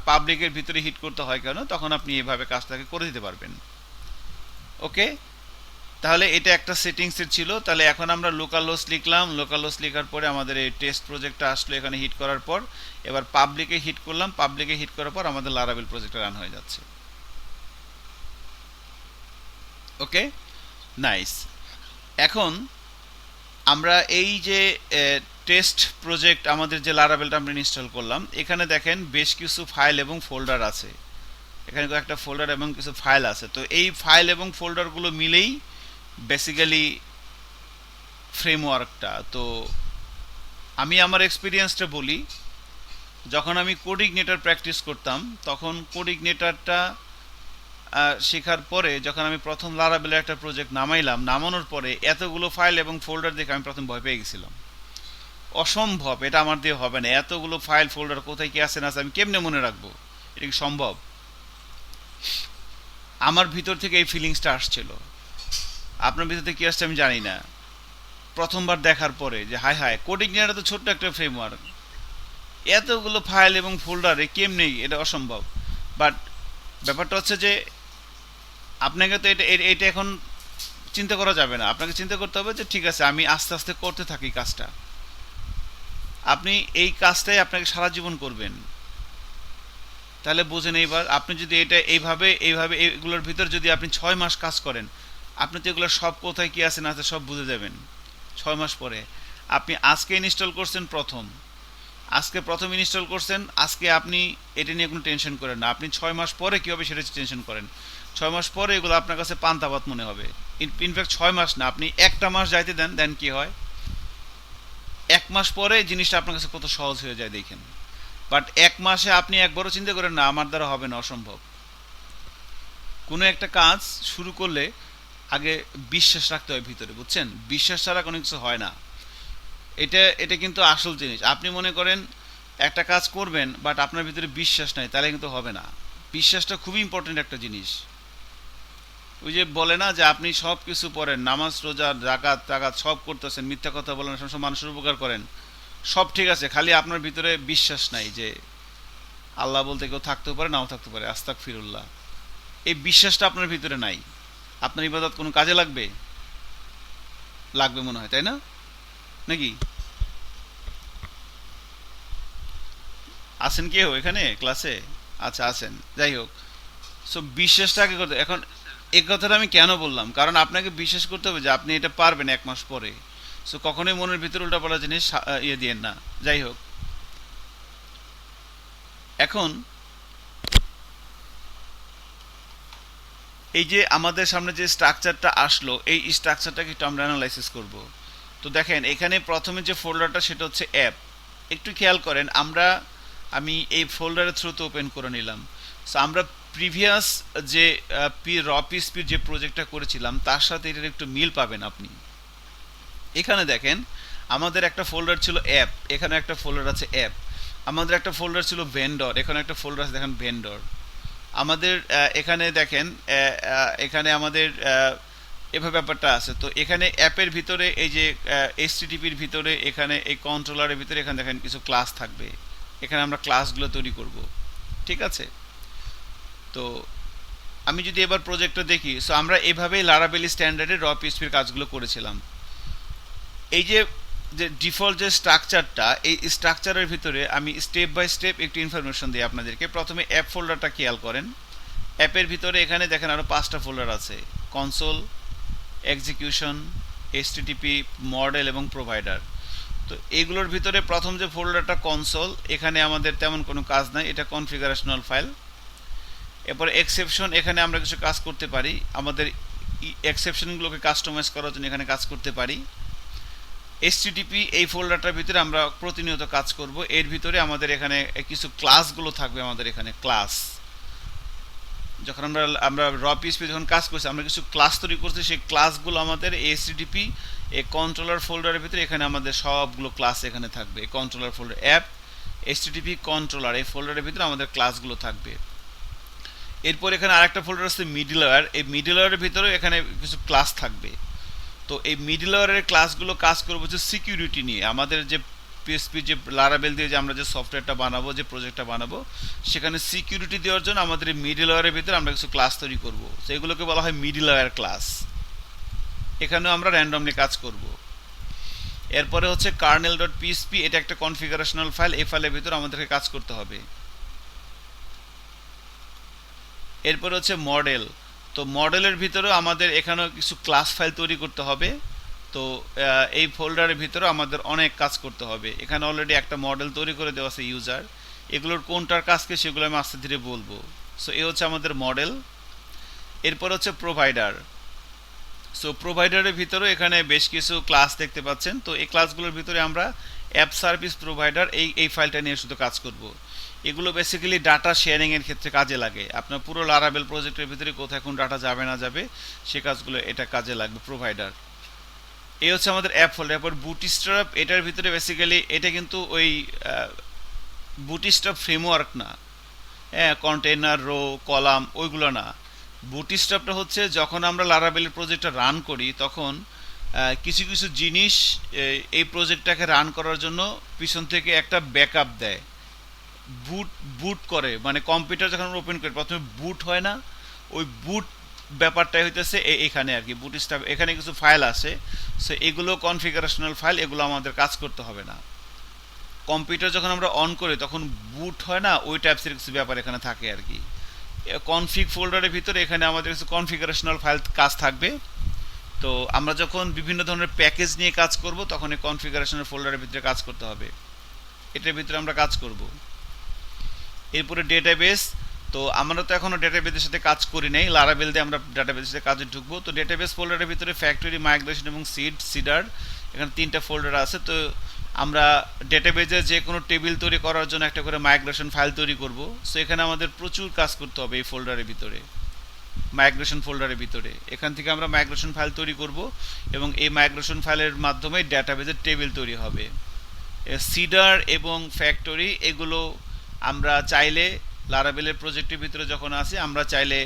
পাবলিকের ভিতরে হিট করতে হয় কেন, তখন আপনি এভাবে কাজটাকে করে দিতে পারবেন। ওকে, তাহলে এটা একটা সেটিংসের ছিল। তাহলে এখন আমরা লোকাল হোস্ট লিখলাম, লোকাল হোস্ট লেখার পরে আমাদের এই টেস্ট প্রজেক্টটা আসলো, এখানে হিট করার পর এবার পাবলিকে হিট করলাম, পাবলিকে হিট করার পর আমাদের লারাভেল প্রজেক্টটা রান হয়ে যাচ্ছে। ওকে, নাইস। এখন আমরা এই যে টেস্ট প্রজেক্ট আমাদের যে লারাভেলটা আমরা ইনস্টল করলাম, এখানে দেখেন বেশ কিছু ফাইল এবং ফোল্ডার আছে, এখানে একটা ফোল্ডার এবং কিছু ফাইল আছে। তো এই ফাইল এবং ফোল্ডারগুলো মিলেই বেসিক্যালি ফ্রেমওয়ার্কটা। তো আমি আমার এক্সপিরিয়েন্সটা বলি, যখন আমি কোডিগনেটর প্র্যাকটিস করতাম তখন কোডিগনেটরটা শেখার পরে যখন আমি প্রথম লারাবেলের একটা প্রজেক্ট নামাইলাম, নামানোর পরে এতগুলো ফাইল এবং ফোল্ডার দেখে আমি প্রথম ভয় পেয়ে গেছিলাম। অসম্ভব, এটা আমার দিয়ে হবে না, এতগুলো ফাইল ফোল্ডার কোথায় কি আছে না আছে আমি কেমনে মনে রাখবো, এটা কি সম্ভব? আমার ভিতর থেকে এই ফিলিংসটা আসছিল। আপনার ভিতর থেকে কি আসছে আমি জানি না। প্রথমবার দেখার পরে যে হায় হায়, কোডিগনেটর তো ছোট্ট একটা ফ্রেমওয়ার্ক, এতগুলো ফাইল এবং ফোল্ডারে কেমনে, এটা অসম্ভব। বাট ব্যাপারটা হচ্ছে যে আপনাকে তো এটা এখন চিন্তা করা যাবে না, আপনাকে চিন্তা করতে হবে যে ঠিক আছে আমি আস্তে আস্তে করতে থাকি কাজটা। আপনি এই কাজটাই আপনাকে সারা জীবন করবেন। তাহলে বোঝেন, এইবার আপনি যদি এটা এইভাবে এগুলোর ভিতর যদি আপনি 6 মাস কাজ করেন, আপনি তো এগুলো সব কোথায় কি আছে না আছে সব বুঝে যাবেন 6 মাস পরে। আপনি আজকে ইনস্টল করছেন প্রথম ইনস্টল করছেন আজকে, আপনি এটা নিয়ে কোনো টেনশন করেন না। আপনি 6 মাস পরে কী হবে সেটা টেনশন করেন। 6 মাস পরে এগুলো আপনার কাছে পান্তাভাত মনে হবে। ইনফ্যাক্ট 6 মাস না, আপনি একটা মাস যাইতে দেন, দেন কি হয় 1 মাস পরে জিনিসটা আপনার কাছে কত সহজ হয়ে যায় দেখেন। বাট 1 মাসে আপনি একবারও চিন্তা করেন না আমার দ্বারা হবে না, অসম্ভব। কোনো একটা কাজ শুরু করলে আগে বিশ্বাস রাখতে হয় ভিতরে, বুঝছেন? বিশ্বাস ছাড়া কোনো কিছু হয় না। এটা কিন্তু আসল জিনিস। আপনি মনে করেন একটা কাজ করবেন বাট আপনার ভিতরে বিশ্বাস নাই, তাহলে কিন্তু হবে না। বিশ্বাসটা খুবই ইম্পর্টেন্ট একটা জিনিস। ওই যে বলে না যে আপনি সব কিছু পড়েন, নামাজ রোজা জাকাত টাকাত সব করতেছেন, মিথ্যা কথা বলেন, সবসময় মানুষের উপকার করেন, সব ঠিক আছে, খালি আপনার ভিতরে বিশ্বাস নাই যে আল্লাহ বলতে কেউ থাকতেও পারে নাও থাকতে পারে, আস্তাক ফিরুল্লাহ। এই বিশ্বাসটা আপনার ভিতরে নাই, আপনার ইবাদত কোনো কাজে লাগবে? লাগবে মনে হয়, তাই না? নাকি আছেন কেউ এখানে ক্লাসে? আচ্ছা আছেন, যাই হোক। সো বিশ্বাসটা আগে করতে। এখন এই কথাটা আমি কেন বললাম, কারণ আপনাকে বিশ্বাস করতে হবে যে আপনি এটা পারবেন 1 মাস পরে। সো কখনোই মনের ভিতরে উল্টাপাল্টা জিনিস ইয়ে দিয়েন না। যাই হোক, এখন এই যে আমাদের সামনে যে স্ট্রাকচারটা আসলো, এই স্ট্রাকচারটাকে একটু আমরা অ্যানালাইসিস করব। তো দেখেন এখানে প্রথমে যে ফোল্ডারটা সেটা হচ্ছে অ্যাপ। একটু খেয়াল করেন, আমি এই ফোল্ডারের থ্রুতে ওপেন করে নিলাম। সো আমরা প্রিভিয়াস যে পিএসপির যে প্রজেক্টটা করেছিলাম তার সাথে এটার একটু মিল পাবেন আপনি। এখানে দেখেন আমাদের একটা ফোল্ডার ছিল অ্যাপ, এখানে একটা ফোল্ডার আছে অ্যাপ। আমাদের একটা ফোল্ডার ছিল ভেন্ডর, এখানে একটা ফোল্ডার আছে দেখেন ভেন্ডর। আমাদের এখানে দেখেন এখানে আমাদের এভাবে ব্যাপারটা আছে। তো এখানে অ্যাপের ভিতরে এই যে এইচটিটিপির ভিতরে এখানে এই কন্ট্রোলারের ভিতরে এখানে দেখেন কিছু ক্লাস থাকবে, এখানে আমরা ক্লাসগুলো তৈরি করব। ঠিক আছে? তো আমি যদি এবার প্রজেক্টটা দেখি, সো আমরা এভাবেই লারাবেল স্ট্যান্ডার্ডে র পিএইচপির কাজগুলো করেছিলাম। এই যে যে ডিফল্ট যে স্ট্রাকচারটা, এই স্ট্রাকচারের ভিতরে আমি স্টেপ বাই স্টেপ একটু ইনফরমেশন দিই আপনাদেরকে। প্রথমে অ্যাপ ফোল্ডারটা খেয়াল করেন। অ্যাপের ভিতরে এখানে দেখেন আরও 5টা ফোল্ডার আছে, কনসোল, এক্সিকিউশন, এইচটিটিপি, মডেল এবং প্রোভাইডার। তো এইগুলোর ভিতরে প্রথম যে ফোল্ডারটা কনসোল, এখানে আমাদের তেমন কোনো কাজ নাই, এটা কনফিগারেশনাল ফাইল। এরপর এক্সেপশন, এখানে আমরা কিছু কাজ করতে পারি, আমাদের এক্সেপশনগুলোকে কাস্টমাইজ করার জন্য এখানে কাজ করতে পারি। এইচটিটিপি এই ফোল্ডারটার ভিতরে আমরা প্রতিনিয়ত কাজ করব। এর ভিতরে আমাদের এখানে কিছু ক্লাসগুলো থাকবে, আমাদের এখানে ক্লাস। যখন আমরা র পিএইচপি যখন কাজ করছি আমরা কিছু ক্লাস তৈরি করছি, সেই ক্লাসগুলো আমাদের এইচটিটিপি এই কন্ট্রোলার ফোল্ডারের ভিতরে এখানে আমাদের সবগুলো ক্লাস এখানে থাকবে। Controller folder app HTTP controller এই ফোল্ডারের ভিতরে আমাদের ক্লাসগুলো থাকবে। এরপর এখানে আরেকটা ফোল্ডার আছে মিডলওয়্যার, এই মিডলওয়্যারের ভিতরে এখানে কিছু ক্লাস থাকবে। তো এই মিডলওয়্যারের ক্লাসগুলো কাজ করবো হচ্ছে সিকিউরিটি নিয়ে। আমাদের যে পিএসপি যে লারাবেল দিয়ে যে আমরা যে সফটওয়্যারটা বানাবো, যে প্রজেক্টটা বানাবো, সেখানে সিকিউরিটি দেওয়ার জন্য আমাদের এই মিডলওয়্যারের ভিতরে আমরা কিছু ক্লাস তৈরি করব। তো এগুলোকে বলা হয় মিডলওয়্যার ক্লাস। এখানেও আমরা র্যান্ডমলি কাজ করব। এরপরে হচ্ছে কার্নেল ডট পিএসপি, এটা একটা কনফিগারেশনাল ফাইল, এই ফাইলের ভিতরে আমাদেরকে কাজ করতে হবে। এরপরে হচ্ছে মডেল। তো মডেলের ভিতরেও আমাদের এখানেও কিছু ক্লাস ফাইল তৈরি করতে হবে। তো এই ফোল্ডারের ভিতরে আমাদের অনেক কাজ করতে হবে। এখানে অলরেডি একটা মডেল তৈরি করে দেওয়া আছে ইউজার, এগুলোর কোনটার কাজকে সেগুলো আমি আস্তে ধীরে বলবো। সো এ হচ্ছে আমাদের মডেল। এরপর হচ্ছে প্রোভাইডার। সো প্রোভাইডারের ভিতরেও এখানে বেশ কিছু ক্লাস দেখতে পাচ্ছেন। তো এই ক্লাসগুলোর ভিতরে আমরা অ্যাপ সার্ভিস প্রোভাইডার, এই ফাইলটা নিয়ে শুধু কাজ করব। এগুলো বেসিক্যালি ডাটা শেয়ারিং এর ক্ষেত্রে কাজে লাগে। আপনার পুরো লারাবেল প্রজেক্টের ভিতরে কোথায় কোন ডাটা যাবে না যাবে সে কাজগুলো এটা কাজে লাগবে প্রোভাইডার। এই হচ্ছে আমাদের অ্যাপ ফোল্ডার। এরপর বুটস্ট্র্যাপ, এটার ভিতরে বেসিক্যালি এটা কিন্তু ওই বুটস্ট্র্যাপ ফ্রেমওয়ার্ক না, হ্যাঁ, কন্টেইনার, রো, কলাম ওইগুলো না। বুটস্ট্র্যাপটা হচ্ছে যখন আমরা লারাবেলের প্রজেক্টটা রান করি তখন কিছু কিছু জিনিস এই প্রজেক্টটাকে রান করার জন্য পিছন থেকে একটা ব্যাকআপ দেয়, বুট বুট করে, মানে কম্পিউটার যখন আমরা ওপেন করি প্রথমে বুট হয় না, ওই বুট ব্যাপারটাই হইতেছে এখানে আর কি। বুটস্ট্র্যাপ এখানে কিছু ফাইল আছে, সো এগুলো কনফিগারেশনাল ফাইল, এগুলো আমাদের কাজ করতে হবে না। কম্পিউটার যখন আমরা অন করি তখন বুট হয় না, ওই টাইপসের কিছু ব্যাপার এখানে থাকে আর কি। কনফিগ ফোল্ডারের ভিতরে এখানে আমাদের কিছু কনফিগারেশনাল ফাইল কাজ থাকবে। তো আমরা যখন বিভিন্ন ধরনের প্যাকেজ নিয়ে কাজ করব তখন এই কনফিগারেশনাল ফোল্ডারের ভিতরে কাজ করতে হবে, এটার ভিতরে আমরা কাজ করব। এরপরে ডেটাবেস, তো আমরা তো এখনো ডেটাবেসের সাথে কাজ করি নাই, লারাবেল দিয়ে আমরা ডেটাবেসের সাথে কাজে ঢুকবো। তো ডেটাবেস ফোল্ডারের ভিতরে ফ্যাক্টরি, মাইগ্রেশন এবং সিডার, এখানে 3টা ফোল্ডার আছে। তো আমরা ডেটাবেজে যে কোনো টেবিল তৈরি করার জন্য একটা করে মাইগ্রেশন ফাইল তৈরি করব। সো এখানে আমাদের প্রচুর কাজ করতে হবে এই ফোল্ডারের ভিতরে, মাইগ্রেশন ফোল্ডারের ভিতরে। এখান থেকে আমরা মাইগ্রেশন ফাইল তৈরি করব এবং এই মাইগ্রেশন ফাইলের মাধ্যমে ডেটাবেজের টেবিল তৈরি হবে। সিডার এবং ফ্যাক্টরি এগুলো আমরা চাইলে লারাবেলের প্রজেক্টের ভিতরে যখন আসি আমরা চাইলে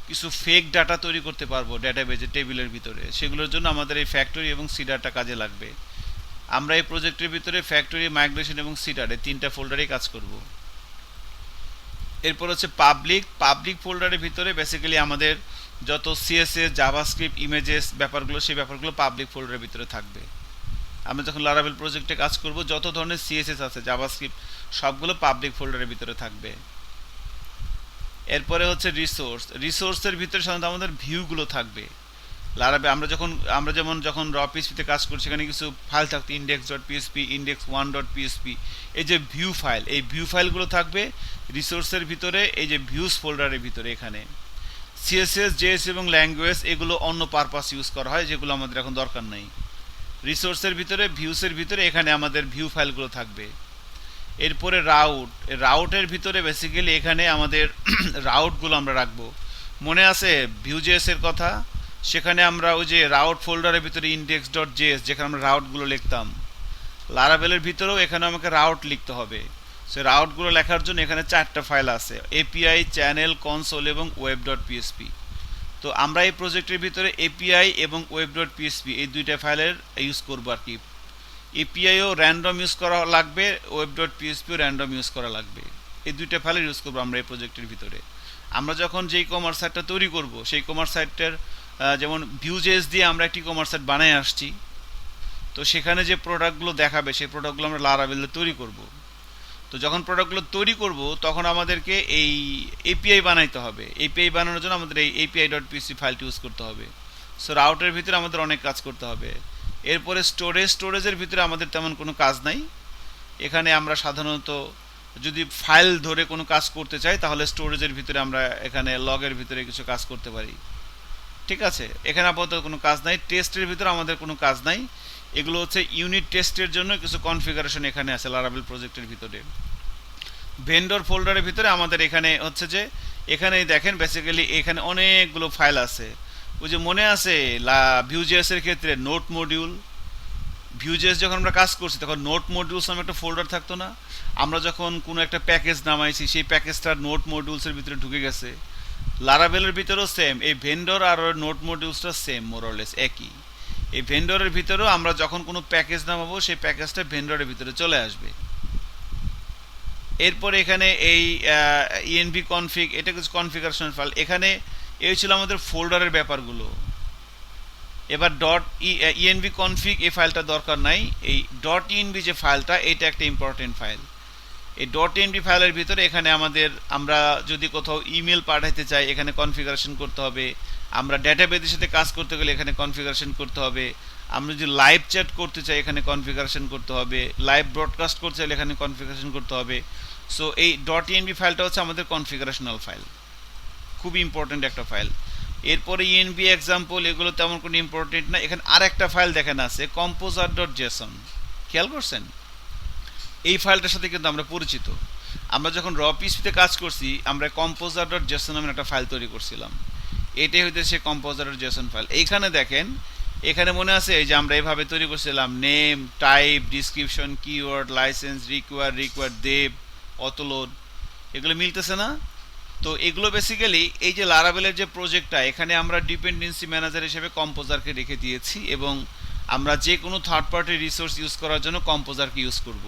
কিছু ফেক ডাটা তৈরি করতে পারবো ডেটাবেজের টেবিলের ভিতরে, সেগুলোর জন্য আমাদের এই ফ্যাক্টরি এবং সিডারটা কাজে লাগবে। আমরা এই প্রজেক্টের ভিতরে ফ্যাক্টরি, মাইগ্রেশন এবং সিডার এই 3টা ফোল্ডারেই কাজ করব। এরপর হচ্ছে পাবলিক ফোল্ডারের ভিতরে বেসিক্যালি আমাদের যত সিএসএস, জাভাস্ক্রিপ্ট, ইমেজেস ব্যাপারগুলো, সেই ব্যাপারগুলো পাবলিক ফোল্ডারের ভিতরে থাকবে। আমরা যখন লারাবেল প্রজেক্টে কাজ করব যত ধরনের সিএসএস আছে, জাভাস্ক্রিপ্ট, সবগুলো পাবলিক ফোল্ডারের ভিতরে থাকবে। এরপরে হচ্ছে রিসোর্সের ভিতরে সাধারণত আমাদের ভিউগুলো থাকবে। লারাবেল আমরা যখন র পিএসপিতে কাজ করি সেখানে কিছু ফাইল থাকতো, index.php, index1.php, এই যে ভিউ ফাইল, এই ভিউ ফাইলগুলো থাকবে রিসোর্সের ভিতরে, এই যে ভিউজ ফোল্ডারের ভিতরে। এখানে সিএসএস, জেএস এবং ল্যাঙ্গুয়েজ এগুলো অন্য পারপাস ইউজ করা হয়, যেগুলো আমাদের এখন দরকার নেই। রিসোর্সের ভিতরে, ভিউসের ভিতরে এখানে আমাদের ভিউ ফাইলগুলো থাকবে। এরপরে রাউটের ভিতরে বেসিক্যালি এখানে আমাদের রাউটগুলো আমরা রাখবো। মনে আছে ভিউজেএস এর কথা? সেখানে আমরা ওই যে রাউট ফোল্ডারের ভিতরে index.js যেখানে আমরা রাউটগুলো লিখতাম, লারাবেলের ভিতরেও এখানে আমাকে রাউট লিখতে হবে। সে রাউটগুলো লেখার জন্য এখানে 4টা ফাইল আছে, এপিআই, চ্যানেল, কনসোল এবং web.php। তো আমরা এই প্রজেক্টের ভিতরে এপিআই এবং web.php এই 2টা ফাইলের ইউজ করবো আর কি। এপিআইও র্যান্ডম ইউজ করা লাগবে, web.phpও র্যান্ডম ইউজ করা লাগবে। এই 2টা ফাইলের ইউজ করবো আমরা এই প্রজেক্টের ভিতরে। আমরা যখন যেই কমার্স সাইটটা তৈরি করব সেই কমার্স সাইটটার যেমন ভিউজেস দিয়ে আমরা একটি কমার্স সাইট বানায় আসছি, তো সেখানে যে প্রোডাক্টগুলো দেখাবে সেই প্রোডাক্টগুলো আমরা লারাবেলে তৈরি করব। তো যখন প্রোডাক্টগুলো তৈরি করব তখন আমাদেরকে এই এপিআই বানাইতে হবে। এপিআই বানানোর জন্য আমাদের এই api.php ফাইলটি ইউজ করতে হবে। সো রাউটের ভিতরে আমাদের অনেক কাজ করতে হবে। এরপরে স্টোরেজের ভিতরে আমাদের তেমন কোনো কাজ নাই। এখানে আমরা সাধারণত যদি ফাইল ধরে কোনো কাজ করতে চাই তাহলে স্টোরেজের ভিতরে আমরা এখানে লগের ভিতরে কিছু কাজ করতে পারি, ঠিক আছে। এখানে আপাতত কোনো কাজ নাই। টেস্টের ভিতরে আমাদের কোনো কাজ নাই, এগুলো হচ্ছে ইউনিট টেস্টের জন্য কিছু কনফিগারেশন এখানে আছে লারাবেল প্রজেক্টের ভিতরে। ভেন্ডর ফোল্ডারের ভিতরে আমাদের এখানে হচ্ছে যে এখানেই দেখেন বেসিক্যালি এখানে অনেকগুলো ফাইল আছে। ওই যে মনে আছে ভিউজেএস এর ক্ষেত্রে নোট মডিউল, ভিউজেএস যখন আমরা কাজ করছি তখন নোট মডিউলস নামে একটা ফোল্ডার থাকতো না? আমরা যখন কোনো একটা প্যাকেজ নামাইছি সেই প্যাকেজটা নোট মডিউলসের ভিতরে ঢুকে গেছে। লারাবেলের ভিতরেও সেম, এই ভেন্ডর আর নোট মডিউলসটা সেম, মোরলেস একই। এই ভেন্ডরের ভিতরেও আমরা যখন কোনো প্যাকেজ নামাবো সেই প্যাকেজটা ভেন্ডরের ভিতরে চলে আসবে। এরপর এখানে এই ইএনভি কনফিগ, এটা কিছু কনফিগারেশন ফাইল। এখানে এই ছিল আমাদের ফোল্ডারের ব্যাপারগুলো। এবার ইএনভি কনফিগ এই ফাইলটা দরকার নাই। এই ইএনভি যে ফাইলটা, এটা একটা ইম্পর্টেন্ট ফাইল। এই ইএনভি ফাইলের ভিতরে এখানে আমরা যদি কোথাও ইমেল পাঠাতে চাই এখানে কনফিগারেশন করতে হবে। আমরা ডেটাবেসের সাথে কাজ করতে গেলে এখানে কনফিগারেশন করতে হবে। আমরা যদি লাইভ চ্যাট করতে চাই এখানে কনফিগারেশন করতে হবে। লাইভ ব্রডকাস্ট করতে চাইলে এখানে কনফিগারেশন করতে হবে। সো এই ইএনভি ফাইলটা হচ্ছে আমাদের কনফিগারেশনাল ফাইল, খুব ইম্পর্টেন্ট একটা ফাইল। এরপরে ইএনভি এক্সাম্পল, এগুলো তেমন কোনো ইম্পর্টেন্ট না। এখানে আর একটা ফাইল দেখেন আছে, composer.json, খেয়াল করছেন? এই ফাইলটার সাথে কিন্তু আমরা পরিচিত। আমরা যখন র পিএইচপিতে কাজ করছি আমরা কম্পোজার ডট জেসন নামের একটা ফাইল তৈরি করছিলাম। এটাই হইতে সে কম্পোজার ডট জেসন ফাইল। এইখানে দেখেন, এখানে মনে আছে এই যে আমরা এইভাবে তৈরি করছিলাম, name, type, description, keyword, license, require দেব, অটোলোড, এগুলো মিলতেছে না? তো এগুলো বেসিক্যালি এই যে লারাভেলের যে প্রজেক্টটা, এখানে আমরা ডিপেন্ডেন্সি ম্যানেজার হিসেবে কম্পোজারকে রেখে দিয়েছি এবং আমরা যে কোনো থার্ড পার্টি রিসোর্স ইউজ করার জন্য কম্পোজারকে ইউজ করব।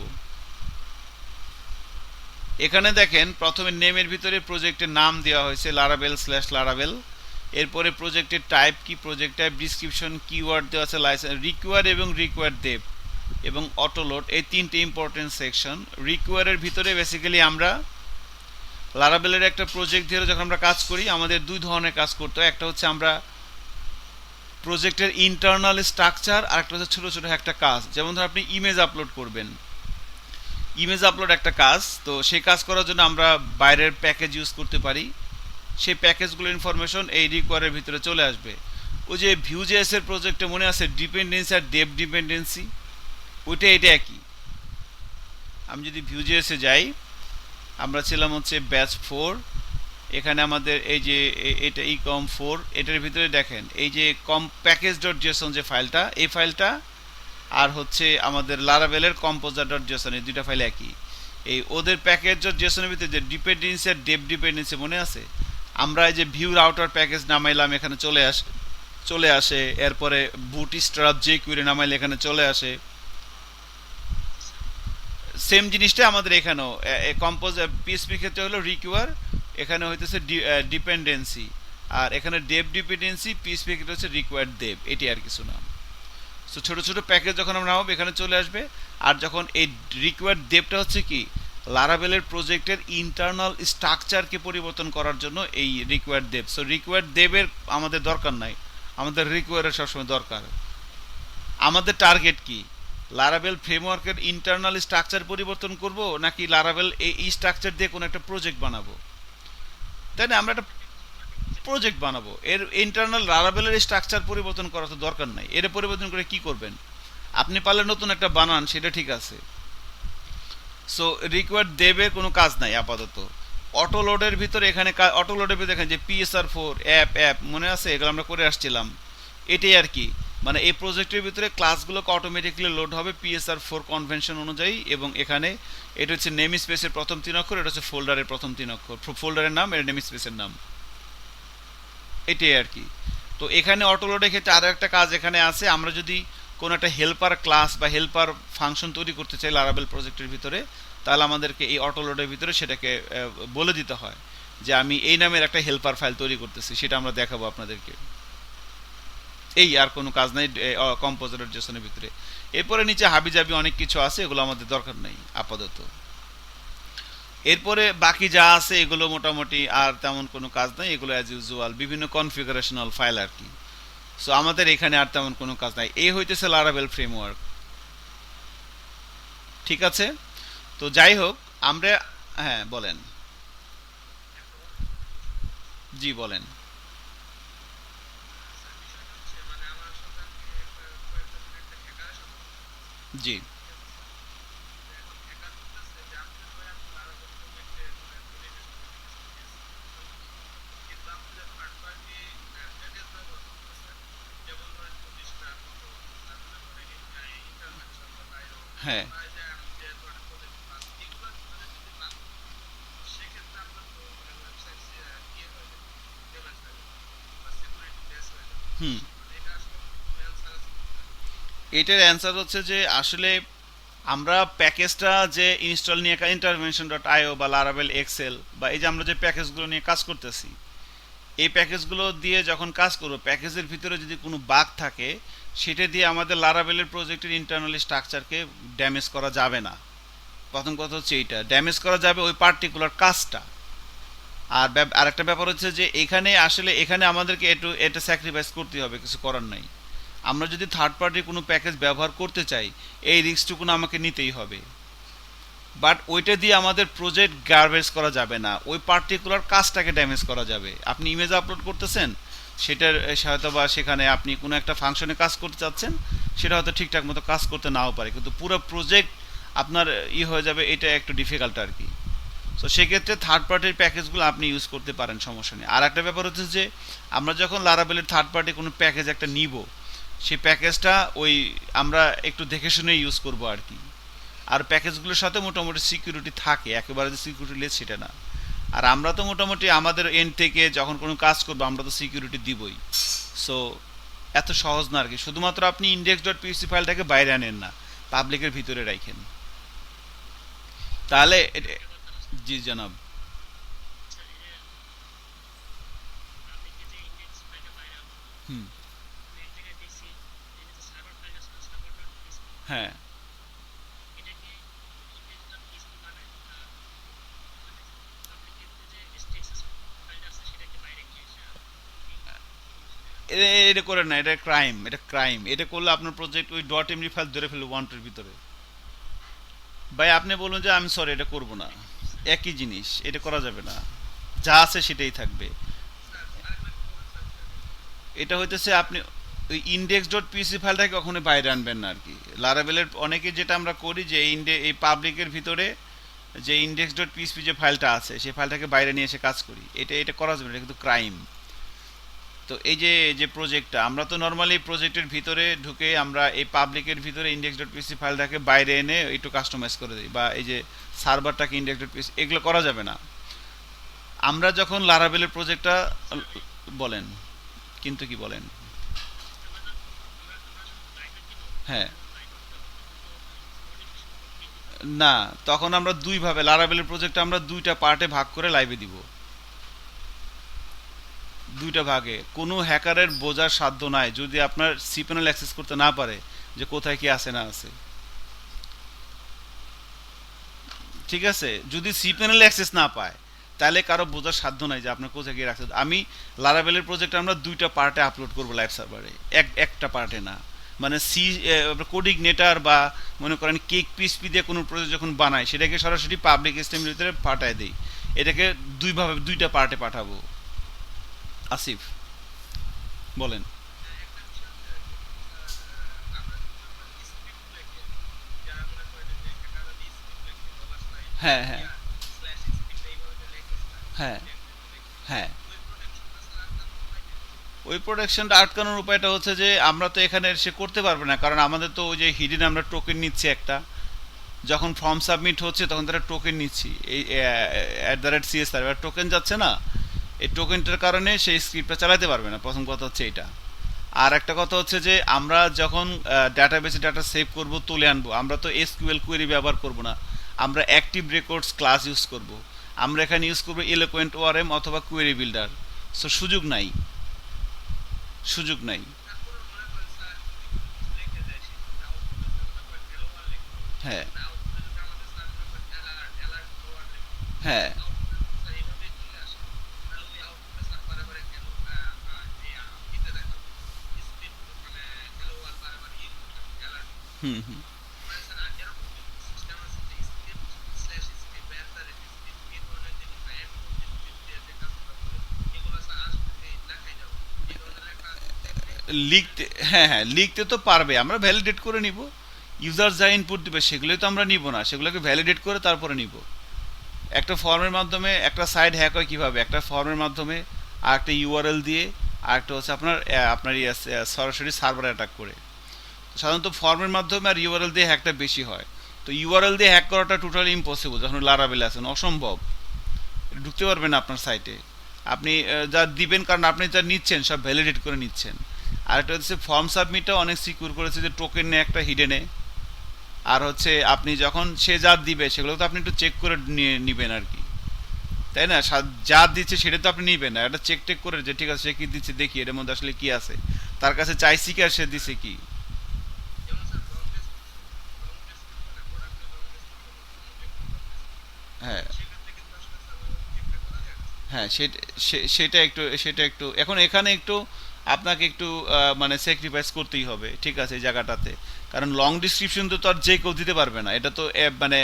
এখানে দেখেন প্রথমে নেমের ভিতরে প্রজেক্টের নাম দেওয়া হয়েছে লারাভেল/লারাভেল। এরপরে প্রজেক্টের টাইপ কি, প্রজেক্ট টাইপ, ডিসক্রিপশন, কিওয়ার্ড দেওয়া আছে, লাইসেন্স, রিকোয়ার দেব এবং অটোলোড, এই তিনটে ইম্পর্টেন্ট সেকশন। রিকোয়ারের ভিতরে বেসিক্যালি আমরা লারাভেলের একটা প্রজেক্ট দিয়ে যখন আমরা কাজ করি আমাদের দুই ধরনের কাজ করতে হয়। একটা হচ্ছে আমরা প্রজেক্টের ইন্টারনাল স্ট্রাকচার, আর একটা হচ্ছে ছোটো ছোটো একটা কাজ। যেমন ধর আপনি ইমেজ আপলোড করবেন, ইমেজ আপলোড একটা কাজ, তো সেই কাজ করার জন্য আমরা বাইরের প্যাকেজ ইউজ করতে পারি। সেই প্যাকেজগুলোর ইনফরমেশন এই রিকোয়ারের ভিতরে চলে আসবে। ওই যে ভিউজেএস এর প্রজেক্টে মনে আছে ডিপেন্ডেন্সি আর ডেপ ডিপেন্ডেন্সি, ওইটা এটা একই। আমি যদি ভিউজেএসে যাই, আমরা ছিলাম হচ্ছে ব্যাচ 4, এখানে আমাদের এই যে এটা ecom4, এটার ভিতরে দেখেন এই যে কম প্যাকেজ ডট জেসন যে ফাইলটা, এই ফাইলটা আর হচ্ছে আমাদের লারাভেলের কম্পোজার ডট জেসন, এই দুইটা ফাইল একই। এই ওদের প্যাকেজ ডট জেসনের ভিতরে যে ডিপেন্ডেন্সি আর ডেপ ডিপেন্ডেন্সি মনে আছে, আমরা এই যে ভিউ রাউটার প্যাকেজ নামাইলাম এখানে চলে আসে, এরপরে বুটস্ট্র্যাপ যে কুইরি নামাইলে এখানে চলে আসে। সেম জিনিসটা আমাদের এখানেও কম্পোজ পিএসপি ক্ষেত্রে হলো রিকোয়ার, এখানে হইতেছে ডিপেন্ডেন্সি, আর এখানে ডেপ ডিপেন্ডেন্সি, পিএসপি ক্ষেত্রে হচ্ছে রিকোয়ার্ড দেব, এটি আর কিছু না। সো ছোটো ছোটো প্যাকেজ যখন আমরা নামাবো এখানে চলে আসবে। আর যখন এই রিকোয়ার্ড দেবটা হচ্ছে কি, লারাভেলের প্রজেক্টের ইন্টারনাল স্ট্রাকচারকে পরিবর্তন করার জন্য এই রিকোয়ার্ড দেব। সো রিকোয়ার্ড দেবের আমাদের দরকার নাই, আমাদের রিকোয়ারের সবসময় দরকার। আমাদের টার্গেট কি, লারাভেল ফ্রেমওয়ার্কের ইন্টারনাল স্ট্রাকচার পরিবর্তন করব নাকি লারাভেল এই স্ট্রাকচার দিয়ে কোনো একটা প্রজেক্ট বানাবো? তাই না, আমরা একটা প্রজেক্ট বানাবো, এর ইন্টারনাল লারাভেলের স্ট্রাকচার পরিবর্তন করার তো দরকার নাই। এর পরিবর্তন করে কি করবেন? আপনি পারলে নতুন একটা বানান, সেটা ঠিক আছে। সো রিকোয়ার্ড দেবের কোনো কাজ নাই আপাতত। অটোলোডের ভিতরে এখানে অটোলোডের ভিতরে দেখেন যে পিএসআর4 অ্যাপ মনে আছে, এগুলো আমরা করে আসছিলাম। এটাই আর কি, মানে এই প্রজেক্টের ভিতরে ক্লাসগুলোকে অটোমেটিক্যালি লোড হবে পিএসআর4 কনভেনশন অনুযায়ী, এবং এখানে এটা হচ্ছে নেম স্পেসের প্রথম 3 অক্ষর, এটা হচ্ছে ফোল্ডারের প্রথম 3 অক্ষর, ফোল্ডারের নাম, এটা নেম স্পেসের নাম, এটাই আর কি। তো এখানে অটোলোডের ক্ষেত্রে আরও একটা কাজ এখানে আছে, আমরা যদি কোনো একটা হেল্পার ক্লাস বা হেল্পার ফাংশন তৈরি করতে চাই লারাভেল প্রজেক্টের ভিতরে, তাহলে আমাদেরকে এই অটোলোডের ভিতরে সেটাকে বলে দিতে হয় যে আমি এই নামের একটা হেল্পার ফাইল তৈরি করতেছি, সেটা আমরা দেখাবো আপনাদেরকে। এই আর কোনো কাজ নাই কম্পোজার জেসনের ভিতরে। এরপরে নিচে হাবিজাবি অনেক কিছু আছে, এগুলো আমাদের দরকার নেই আপাতত। এরপরে বাকি যা আছে এগুলো মোটামুটি আর তেমন কোনো কাজ নাই, এগুলো অ্যাজ ইউজুয়াল বিভিন্ন কনফিগারেশনাল ফাইল আর কি। সো আমাদের এখানে আর তেমন কোনো কাজ নাই। এই হইতেছে লারাভেল ফ্রেমওয়ার্ক, ঠিক আছে? তো যাই হোক, আমরা, হ্যাঁ বলেন, জি বলেন। জি হ্যাঁ, হুম, এটার অ্যান্সার হচ্ছে যে আসলে আমরা প্যাকেজটা যে ইনস্টল নিয়ে ইন্টারভেনশন ডট আইও বা লারাভেল এক্সেল বা এই যে আমরা যে প্যাকেজগুলো নিয়ে কাজ করতেছি, এই প্যাকেজগুলো দিয়ে যখন কাজ করবো, প্যাকেজের ভিতরে যদি কোনো বাগ থাকে সেটা দিয়ে আমাদের লারাভেলের প্রজেক্টের ইন্টারনাল স্ট্রাকচারকে ড্যামেজ করা যাবে না। প্রথম কথা হচ্ছে এইটা, ড্যামেজ করা যাবে ওই পার্টিকুলার কাজটা। আর আরেকটা ব্যাপার হচ্ছে যে এখানে আসলে এখানে আমাদেরকে এটা স্যাক্রিফাইস করতে হবে, কিছু করার নাই। আমরা যদি থার্ড পার্টির কোনো প্যাকেজ ব্যবহার করতে চাই, এই রিস্কটুকু আমাকে নিতেই হবে। বাট ওইটা দিয়ে আমাদের প্রজেক্ট গার্বেজ করা যাবে না, ওই পার্টিকুলার কাজটাকে ড্যামেজ করা যাবে। আপনি ইমেজ আপলোড করতেছেন, সেটার হয়তো বা সেখানে আপনি কোনো একটা ফাংশনে কাজ করতে চাচ্ছেন, সেটা হয়তো ঠিকঠাক মতো কাজ করতে নাও পারে, কিন্তু পুরো প্রজেক্ট আপনার হয়ে যাবে, এটা একটু ডিফিকাল্ট আর কি। সো সেক্ষেত্রে থার্ড পার্টির প্যাকেজগুলো আপনি ইউজ করতে পারেন, সমস্যা নেই। আর একটা ব্যাপার হচ্ছে যে আমরা যখন লারাবেলের থার্ড পার্টি কোনো প্যাকেজ একটা নিব, সেই প্যাকেজটা ওই আমরা একটু দেখে শুনে ইউজ করব আর কি। আর প্যাকেজগুলোর সাথে মোটামুটি সিকিউরিটি থাকে, একেবারে যে সিকিউরিটি লেস সেটা না। আর আমরা তো মোটামুটি আমাদের এন্ড থেকে যখন কোনো কাজ করবো আমরা তো সিকিউরিটি দিবই। সো এত সহজ না আর কি। শুধুমাত্র আপনি ইন্ডেক্স ডট পিএসসি ফাইলটাকে বাইরে আনেন না, পাবলিকের ভিতরে রাখেন, তাহলে জি জনাব। হুম। হ্যাঁ, এটা করে না, এটা ক্রাইম, এটা ক্রাইম। এটা করলে আপনার প্রজেক্ট ওই ডট এমডি ফাইল ধরে ফেলবে ওয়ান্টের ভিতরে। ভাই আপনি বলুন যে আমি সরি এটা করব না, একই জিনিস, এটা করা যাবে না, যা আছে সেটাই থাকবে। এটা হইতেছে আপনি ওই ইন্ডেক্স ডট পিসি ফাইলটাকে কখনো বাইরে আনবেন না আর কি। লারাবেলের অনেকে যেটা আমরা করি যে এই পাবলিকের ভিতরে যে ইন্ডেক্স ডট পিএসপি যে ফাইলটা আছে সেই ফাইলটাকে বাইরে নিয়ে এসে কাজ করি, এটা এটা করা যাবে না, এটা কিন্তু ক্রাইম। তো এই যে যে প্রজেক্টটা আমরা তো নর্মালি প্রজেক্টের ভিতরে ঢুকে আমরা এই পাবলিকের ভিতরে ইন্ডেক্স ডট পিএসপি ফাইলটাকে বাইরে এনে একটু কাস্টমাইজ করে দিই, বা এই যে সার্ভারটাকে ইন্ডেক্স ডট পিএসপি, এগুলো করা যাবে না। আমরা যখন লারাবেলের প্রজেক্টটা বলেন, কিন্তু কি বলেন? হ্যাঁ, না, তখন আমরা দুইভাবে লারাবেলের প্রজেক্ট আমরা দুইটা পার্টে ভাগ করে লাইভে দিব। দুইটা ভাগে কোনো হ্যাকারের বোঝার সাধ্য নাই যদি আপনার সিপ্যানেল অ্যাক্সেস করতে না পারে যে কোথায় কি আছে না আছে। ঠিক আছে, যদি সিপ্যানেল অ্যাক্সেস না পায় তাহলে কারো বোঝার সাধ্য নাই যে আপনার কোথায় কি রাখছে। আমি লারাবেলের প্রজেক্ট আমরা দুইটা পার্টে আপলোড করবো লাইভ সার্ভারে, একটা পার্টে না। মানে কোডিং নেটার বা মনে করেন কেক পিএসপি দিয়ে কোনো প্রজেক্ট যখন বানায় সেটাকে সরাসরি পাবলিক এসটিএমএল ভিতরে পাঠায় দেই। এটাকে দুইভাবে দুইটা পার্টে পাঠাবো। আসিফ বলেন। হ্যাঁ, হ্যাঁ, হ্যাঁ, হ্যাঁ। ওই প্রোটেকশনটা আটকানোর উপায়টা হচ্ছে যে আমরা তো এখানে সে করতে পারবে না, কারণ আমাদের তো ওই যে হিডেন আমরা টোকেন নিচ্ছি একটা, যখন ফর্ম সাবমিট হচ্ছে তখন তারা টোকেন নিচ্ছি এই @CSR, এবার টোকেন যাচ্ছে না। এই টোকেনটার কারণে সেই স্ক্রিপ্টটা চালাতে পারবে না, প্রথম কথা হচ্ছে এটা। আর একটা কথা হচ্ছে যে আমরা যখন ডাটাবেসে ডাটা সেভ করব তুলে আনবো, আমরা তো এসকিউএল কোয়েরি ব্যবহার করব না, আমরা অ্যাক্টিভ রেকর্ডস ক্লাস ইউজ করব। আমরা এখানে ইউজ করবো এলোকোয়েন্ট ওআরএম অথবা কোয়েরি বিল্ডার। সো সুযোগ নাই, সুযোগ নাই। হ্যাঁ, হ্যাঁ, হুম, হুম। লিখতে, হ্যাঁ, হ্যাঁ, লিখতে তো পারবে, আমরা ভ্যালিডেট করে নিব। ইউজার যা ইনপুট দিবে সেগুলোই তো আমরা নিব না, সেগুলোকে ভ্যালিডেট করে তারপরে নিব। একটা ফর্মের মাধ্যমে একটা সাইট হ্যাক হয় কিভাবে, একটা ফর্মের মাধ্যমে আর একটা ইউআরএল দিয়ে, আর একটা হচ্ছে আপনার সরাসরি সার্ভার অ্যাটাক করে। সাধারণত ফর্মের মাধ্যমে আর ইউআরএল দিয়ে হ্যাকটা বেশি হয়। তো ইউআরএল দিয়ে হ্যাক করাটা টোটালি ইম্পসিবল, যখন লারাবেলে আছেন অসম্ভব, ঢুকতে পারবেন না আপনার সাইটে। আপনি যা দিবেন, কারণ আপনি যা নিচ্ছেন সব ভ্যালিডেট করে নিচ্ছেন। আর একটা হচ্ছে ফর্ম সাবমিটটা অনেক সিকিউর করেছে যে টোকেন নিয়ে একটা হিডেনে। আর হচ্ছে আপনি যখন সে যা দিবে সেগুলো তো আপনি একটু চেক করে নিয়ে নিবেন আর কি, তাই না? যা দিচ্ছে সেটা তো আপনি নিবেন না, এটা চেক টেক করে যে ঠিক আছে সে কি দিচ্ছে দেখি এর মধ্যে আসলে কি আছে, তার কাছে চাইছি কি আর সে দিছে কি। হ্যাঁ, হ্যাঁ, সেটা একটু এখন এখানে একটু আপনাকে একটু মানে স্যাক্রিফাইস করতেই হবে, ঠিক আছে, এই জায়গাটাতে। কারণ লং ডিসক্রিপশন তো আর যে কেউ দিতে পারবে না, এটা তো মানে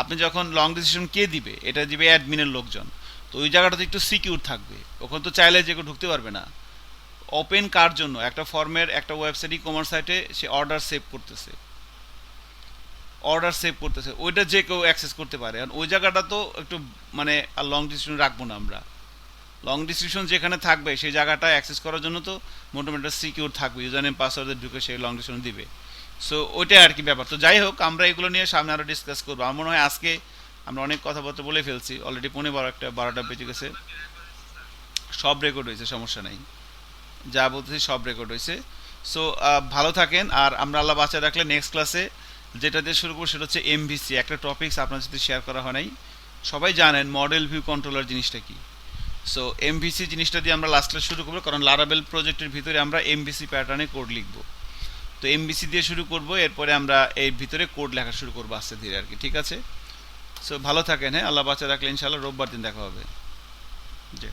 আপনি যখন লং ডিসক্রিপশন কে দিবে, এটা দিবে অ্যাডমিনের লোকজন। তো ওই জায়গাটাতে একটু সিকিউর থাকবে, ওখানে তো চাইলে যে কেউ ঢুকতে পারবে না। ওপেন কার জন্য, একটা ফর্মের একটা ওয়েবসাইট ই কমার্স সাইটে সে অর্ডার সেভ করতেছে, অর্ডার সেভ করতেছে, ওইটা যে কেউ অ্যাক্সেস করতে পারে। আর ওই জায়গাটা তো একটু মানে আর লং ডিসক্রিপশন রাখবো না আমরা। লং ডিসক্রিপশন যেখানে থাকবে সেই জায়গাটা অ্যাক্সেস করার জন্য তো মোটামুটি সিকিউর থাকবে, ইউজার নেম পাসওয়ার্ডে ঢুকে সেই লং ডিসক্রিপশন দিবে। সো ওইটাই আর কি ব্যাপার। তো যাই হোক, আমরা এগুলো নিয়ে সামনে আরও ডিসকাস করবো। আমার মনে হয় আজকে আমরা অনেক কথাবার্তা বলে ফেলছি অলরেডি, 12:15 বেজে গেছে। সব রেকর্ড হয়েছে, সমস্যা নাই, যা বলতেছি সব রেকর্ড হয়েছে। সো ভালো থাকেন, আর আমরা আল্লাহ বাঁচায় রাখলে নেক্সট ক্লাসে যেটা দিয়ে শুরু করবো সেটা হচ্ছে এমভিসি, একটা টপিকস আপনার সাথে শেয়ার করা হয় নাই। সবাই জানেন মডেল ভিউ কন্ট্রোলার জিনিসটা কি। সো এমভিসি জিনিসটা দিয়ে আমরা লাস্ট ক্লাস শুরু করবো, কারণ লারাবেল প্রজেক্টের ভিতরে আমরা এমভিসি প্যাটার্নে কোড লিখবো। তো এমভিসি দিয়ে শুরু করব, এরপরে আমরা এর ভিতরে কোড লেখা শুরু করবো আস্তে ধীরে আর কি, ঠিক আছে? সো ভালো থাকেন, হ্যাঁ, আল্লাহ বাঁচা রাখলে ইনশাআল্লাহ রোববার দিন দেখা হবে। জি।